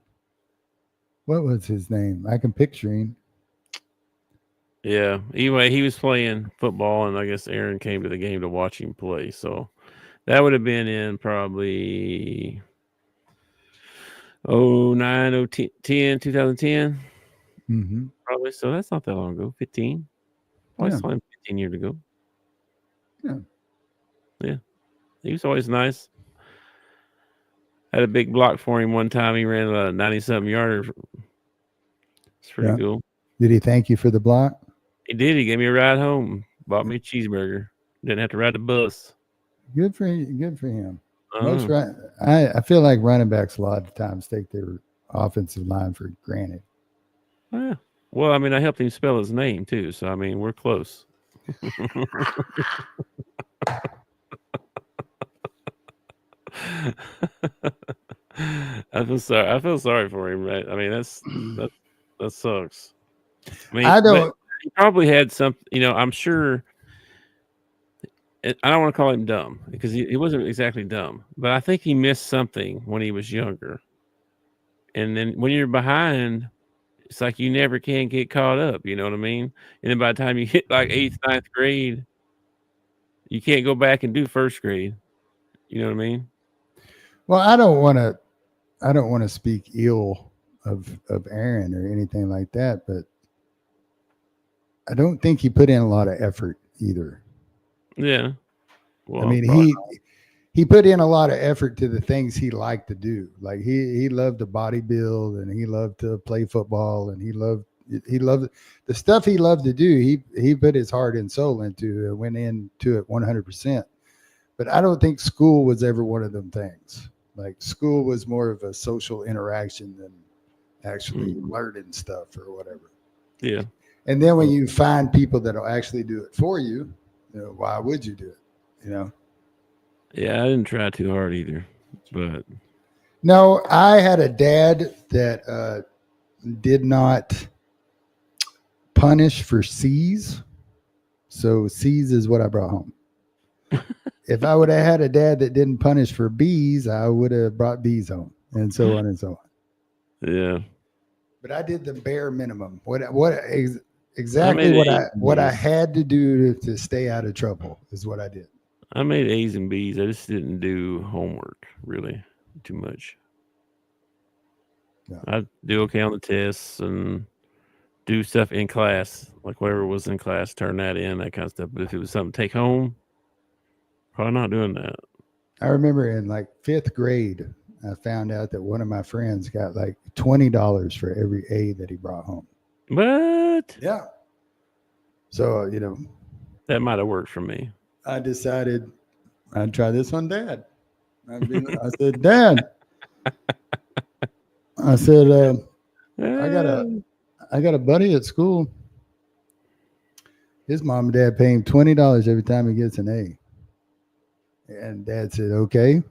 what was his name? I can picture him.
Yeah. Anyway, he was playing football, and I guess Aaron came to the game to watch him play. So that would have been in probably 2010. Probably. So that's not that long ago. 15. I saw him 15 years ago. Yeah. He was always nice. Had a big block for him one time. He ran a 90-something yarder. It's pretty cool.
Did he thank you for the block?
He did. He gave me a ride home. Bought me a cheeseburger. Didn't have to ride the bus.
Good for him. I feel like running backs a lot of times take their offensive line for granted.
Yeah. Well, I mean, I helped him spell his name too, so I mean, we're close. I feel sorry for him, right? I mean, that sucks. I mean, he probably had something. I'm sure. I don't want to call him dumb because he wasn't exactly dumb, but I think he missed something when he was younger. And then when you're behind, it's like you never can get caught up. You know what I mean? And then by the time you hit like 8th, 9th grade, you can't go back and do first grade. You know what I mean?
Well, I don't want to speak ill of Aaron or anything like that, but I don't think he put in a lot of effort either.
Yeah. Well,
I mean, he put in a lot of effort to the things he liked to do. Like he loved to bodybuild, and he loved to play football, and he loved the stuff he loved to do. He put his heart and soul into it, went into it 100%. But I don't think school was ever one of them things. Like school was more of a social interaction than actually learning stuff or whatever.
Yeah.
And then when you find people that'll actually do it for you, why would you do it?
Yeah, I didn't try too hard either, but
no, I had a dad that did not punish for C's. So C's is what I brought home. If I would have had a dad that didn't punish for B's, I would have brought B's home, and so on and so on.
Yeah.
But I did the bare minimum. What I had to do to stay out of trouble is what I did.
I made A's and B's. I just didn't do homework really too much.
No.
I'd do okay on the tests and do stuff in class, like whatever was in class, turn that in, that kind of stuff. But if it was something to take home, Probably not doing that.
I remember in like 5th grade, I found out that one of my friends got like $20 for every A that he brought home.
What?
Yeah. So,
That might have worked for me.
I decided I'd try this on Dad. I said, Dad, I said, I got a buddy at school. His mom and dad pay him $20 every time he gets an A. And Dad said, okay.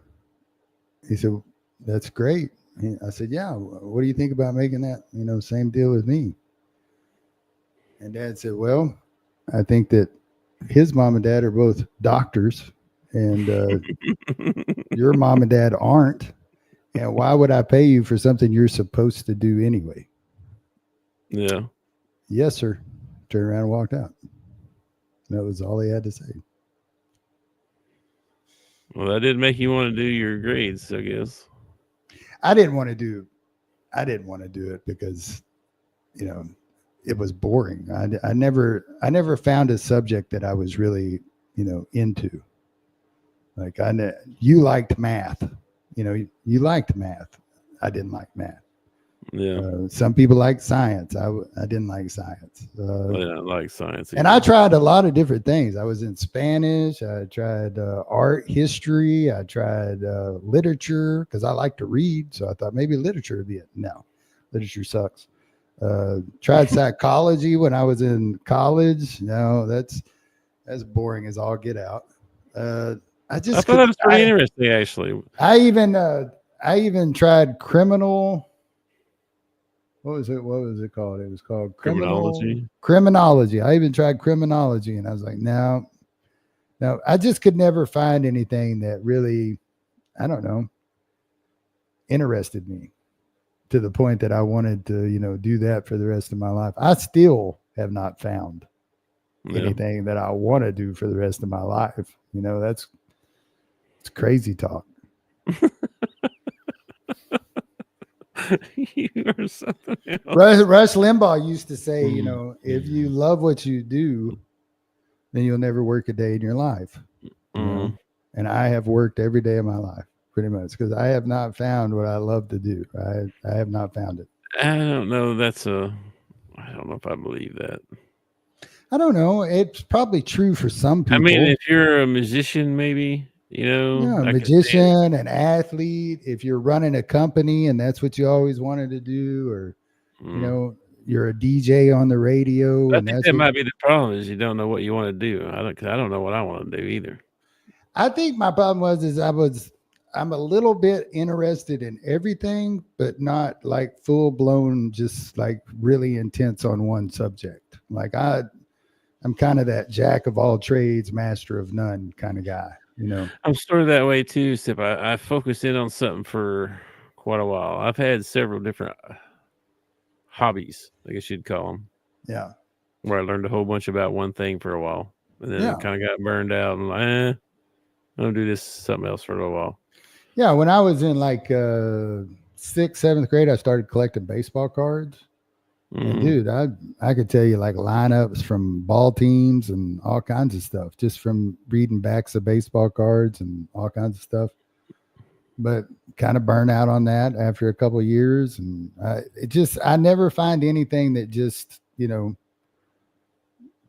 He said, that's great. I said, yeah. What do you think about making that, same deal with me? And Dad said, well, I think that his mom and dad are both doctors and your mom and dad aren't. And why would I pay you for something you're supposed to do anyway?
Yeah.
Yes, sir. Turned around and walked out. That was all he had to say.
Well, that did make you want to do your grades, I guess.
I didn't want to do it because, it was boring. I never found a subject that I was really, into. Like you liked math, you liked math. I didn't like math.
Yeah.
Some people like science. I didn't like science.
I didn't like science either.
And I tried a lot of different things. I was in Spanish. I tried art, history. I tried literature because I like to read. So I thought maybe literature would be it. No, literature sucks. Tried psychology when I was in college. No, that's boring as all get out. I
thought that was pretty interesting, actually.
I even tried criminal. What was it called? It was called criminology. I even tried criminology, and I was like, no. I just could never find anything that really, I don't know, interested me to the point that I wanted to, do that for the rest of my life. I still have not found anything that I want to do for the rest of my life. It's crazy talk.
You are something else.
Rush Limbaugh used to say, if you love what you do, then you'll never work a day in your life. And I have worked every day of my life, pretty much, because I have not found what I love to do. I have not found it.
I don't know. I don't know if I believe that.
I don't know. It's probably true for some people.
I mean, if you're a musician, maybe.
A magician, an athlete, if you're running a company and that's what you always wanted to do, or, you're a DJ on the radio.
I think that might be the problem is you don't know what you want to do. I don't know what I want to do either.
I think my problem I'm a little bit interested in everything, but not like full blown, just like really intense on one subject. Like I'm kind of that jack of all trades, master of none kind of guy.
I'm sort of that way too, Sip. I focused in on something for quite a while. I've had several different hobbies, I guess you'd call them.
Yeah.
Where I learned a whole bunch about one thing for a while. And then it kind of got burned out. And like, I'm going to do something else for a little while.
Yeah. When I was in like 6th, 7th grade, I started collecting baseball cards. And dude, I could tell you like lineups from ball teams and all kinds of stuff just from reading backs of baseball cards and all kinds of stuff. But kind of burned out on that after a couple of years, and I never find anything that just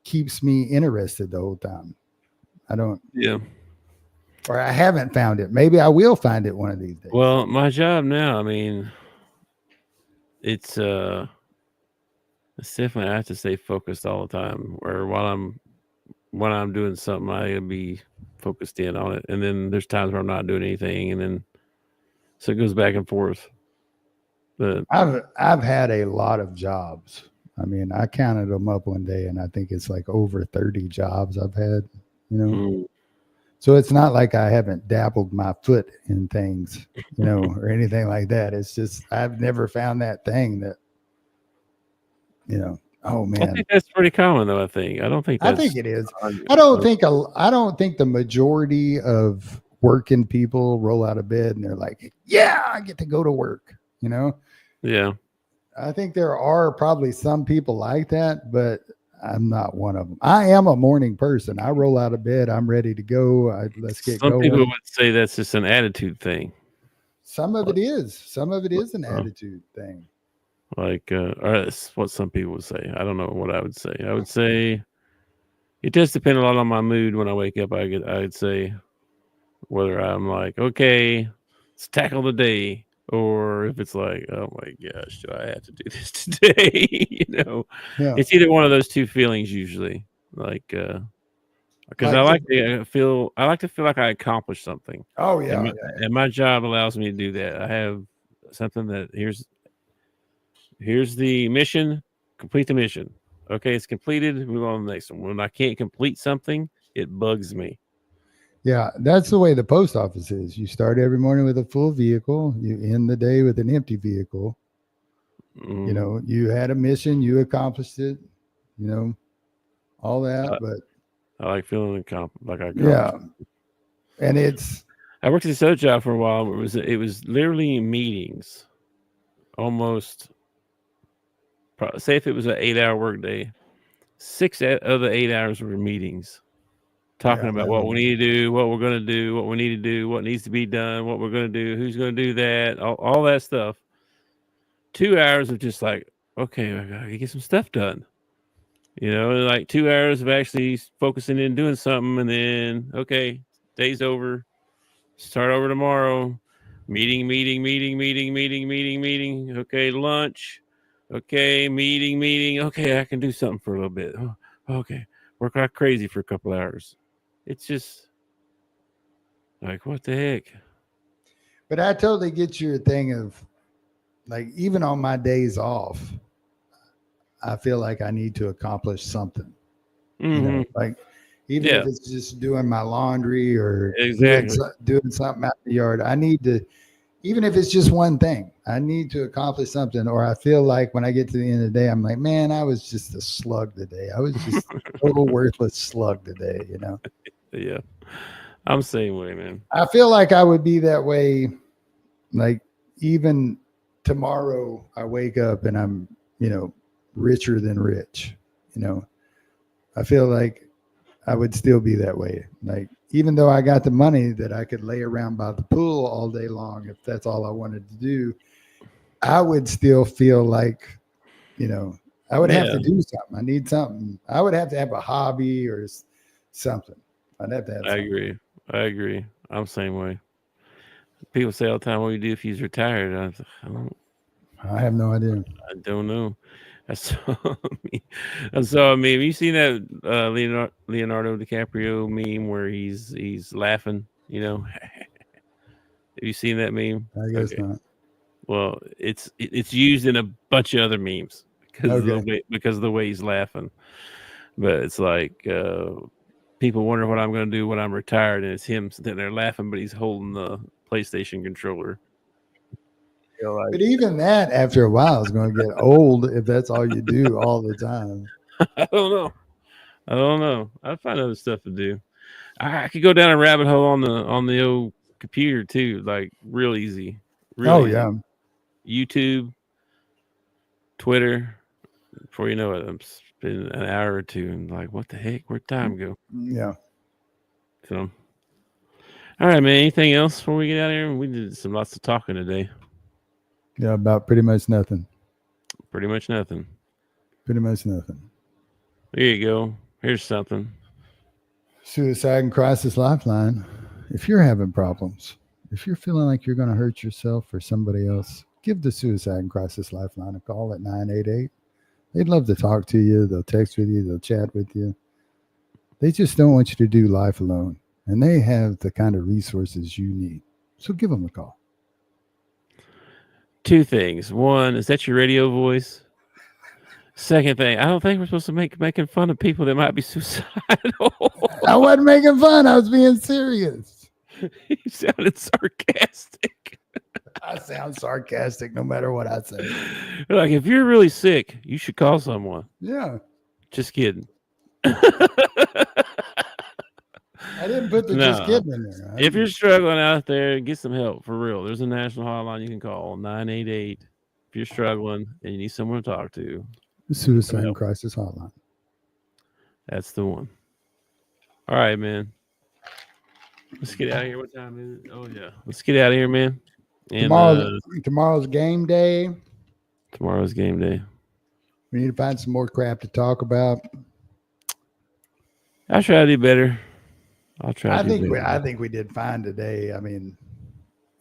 keeps me interested the whole time. I don't.
Yeah.
Or I haven't found it. Maybe I will find it one of these days.
Well, my job now, I mean, it's definitely I have to stay focused all the time. Or when I'm doing something, I'll be focused in on it. And then there's times where I'm not doing anything, and then so it goes back and forth. But
I've had a lot of jobs. I mean, I counted them up one day, and I think it's like over 30 jobs I've had. So it's not like I haven't dabbled my foot in things, or anything like that. It's just I've never found that thing that. Oh man,
I think that's pretty common though. I think it
is. I don't think the majority of working people roll out of bed and they're like, yeah, I get to go to work.
Yeah.
I think there are probably some people like that, but I'm not one of them. I am a morning person. I roll out of bed. I'm ready to go. Let's get going.
Some people would say that's just an attitude thing.
Some of it is. Some of it is an attitude thing.
Like, or that's what some people would say. I don't know what I would say. I would say it does depend a lot on my mood when I wake up. I'd say whether I'm like, okay, let's tackle the day, or if it's like, oh my gosh, do I have to do this today? It's either one of those two feelings usually. Like, because I like to feel like I accomplished something.
Oh yeah,
and my job allows me to do that. I have something that here's the mission. Complete the mission. Okay, it's completed. Move on to the next one. When I can't complete something, it bugs me.
Yeah, that's the way the post office is. You start every morning with a full vehicle. You end the day with an empty vehicle. You had a mission. You accomplished it. All that. But
I like feeling like I accomplished.
Yeah, and
I worked at this other job for a while. It was literally meetings, almost. Say if it was an 8-hour workday, 6 of the 8 hours were meetings, talking about what we need to do, what we're going to do, what we need to do, what needs to be done, what we're going to do, who's going to do that, all that stuff. 2 hours of just like, okay, I got to get some stuff done. Like 2 hours of actually focusing and doing something, and then, okay, day's over, start over tomorrow, meeting. Okay, lunch. Okay, meeting. Okay, I can do something for a little bit. Oh, okay, work like crazy for a couple hours. It's just like, what the heck?
But I totally get your thing of, like, even on my days off, I feel like I need to accomplish something.
Mm-hmm.
Like, even if it's just doing my laundry or doing something out in the yard, I need to. Even if it's just one thing, I need to accomplish something, or I feel like when I get to the end of the day, I'm like, man, I was just a slug today. I was just a total worthless slug today,
Yeah, I'm the same way, man. I
feel like I would be that way. Like, even tomorrow, I wake up and I'm, richer than rich. I feel like I would still be that way. Like, even though I got the money that I could lay around by the pool all day long, if that's all I wanted to do, I would still feel like, I would have to do something. I need something. I would have to have a hobby or something. I'd have to have something.
I agree. I'm the same way. People say all the time, what do you do if he's retired?
I have no idea.
I don't know. I saw a meme. You seen that Leonardo DiCaprio meme where he's laughing? Have you seen that meme?
I guess not.
Well, it's used in a bunch of other memes because of the way he's laughing. But it's like people wonder what I'm going to do when I'm retired, and it's him sitting there laughing, but he's holding the PlayStation controller.
But even that, after a while, is going to get old if that's all you do all the time.
I don't know. I'd find other stuff to do. I could go down a rabbit hole on the old computer too, like real easy. Easy.
Yeah.
YouTube, Twitter. Before you know it, I'm spending an hour or two and like, what the heck? Where'd time go?
Yeah.
So, all right, man. Anything else before we get out of here? We did lots of talking today.
Yeah, about pretty much nothing.
Pretty much nothing.
There
you go. Here's something.
Suicide and Crisis Lifeline. If you're having problems, if you're feeling like you're going to hurt yourself or somebody else, give the Suicide and Crisis Lifeline a call at 988. They'd love to talk to you. They'll text with you. They'll chat with you. They just don't want you to do life alone. And they have the kind of resources you need. So give them a call.
2 things. One, is that your radio voice? Second thing, I don't think we're supposed to making fun of people that might be suicidal.
I wasn't making fun. I was being serious.
You sounded sarcastic.
I sound sarcastic no matter what I say.
Like, if you're really sick, you should call someone.
Yeah.
Just kidding.
I didn't put the just kidding in there.
If you're struggling out there, get some help for real. There's a national hotline you can call, 988. If you're struggling and you need someone to talk to.
The Suicide and Crisis Hotline.
That's the one. All right, man. Let's get out of here. What time is it? Oh, yeah. Let's get out of here, man. And
Tomorrow's game day.
Tomorrow's game day.
We need to find some more crap to talk about.
I'll try to do better. I
think we did fine today. I mean,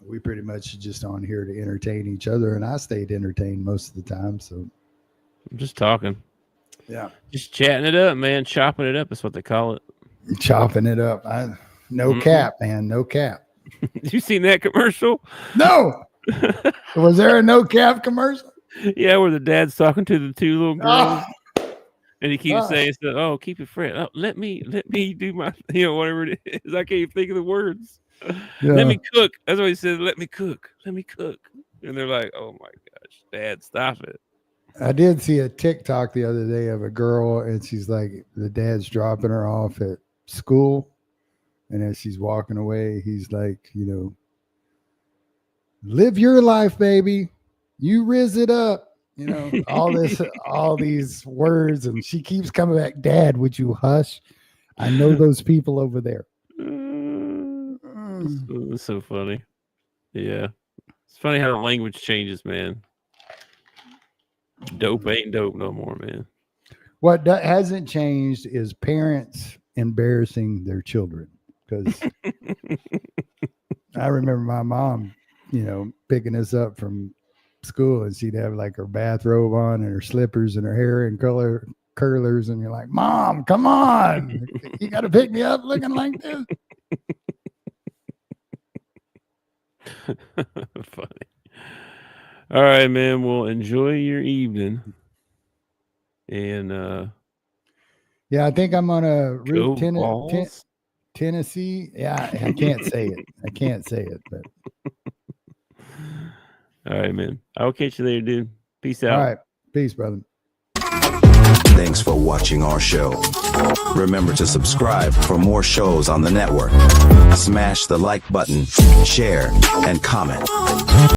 we pretty much just on here to entertain each other, and I stayed entertained most of the time. So
I'm just talking.
Yeah.
Just chatting it up, man. Chopping it up is what they call it.
Chopping it up. No cap, man. No cap.
You seen that commercial?
No. Was there a no cap commercial?
Yeah, where the dad's talking to the two little girls. And he keeps saying, "Oh, keep it fresh. Oh, let me do my, whatever it is. I can't even think of the words. Yeah. Let me cook." That's what he said. Let me cook. Let me cook. And they're like, "Oh my gosh, Dad, stop it."
I did see a TikTok the other day of a girl, and she's like, the dad's dropping her off at school, and as she's walking away, he's like, "Live your life, baby. You riz it up." All these words, and she keeps coming back. "Dad, would you hush? I know those people over there."
It's so funny. Yeah. It's funny how the language changes, man. Dope ain't dope no more, man.
What hasn't changed is parents embarrassing their children. Because I remember my mom, picking us up from school, and she'd have like her bathrobe on and her slippers and her hair in curlers, and you're like, "Mom, come on, you got to pick me up looking like this."
Funny. All right, man. Well, enjoy your evening, and
yeah, I think I'm on a Route 10, Tennessee. Yeah, I can't say it, but.
All right, man. I'll catch you later, dude. Peace out.
All right. Peace, brother.
Thanks for watching our show. Remember to subscribe for more shows on the network. Smash the like button, share, and comment.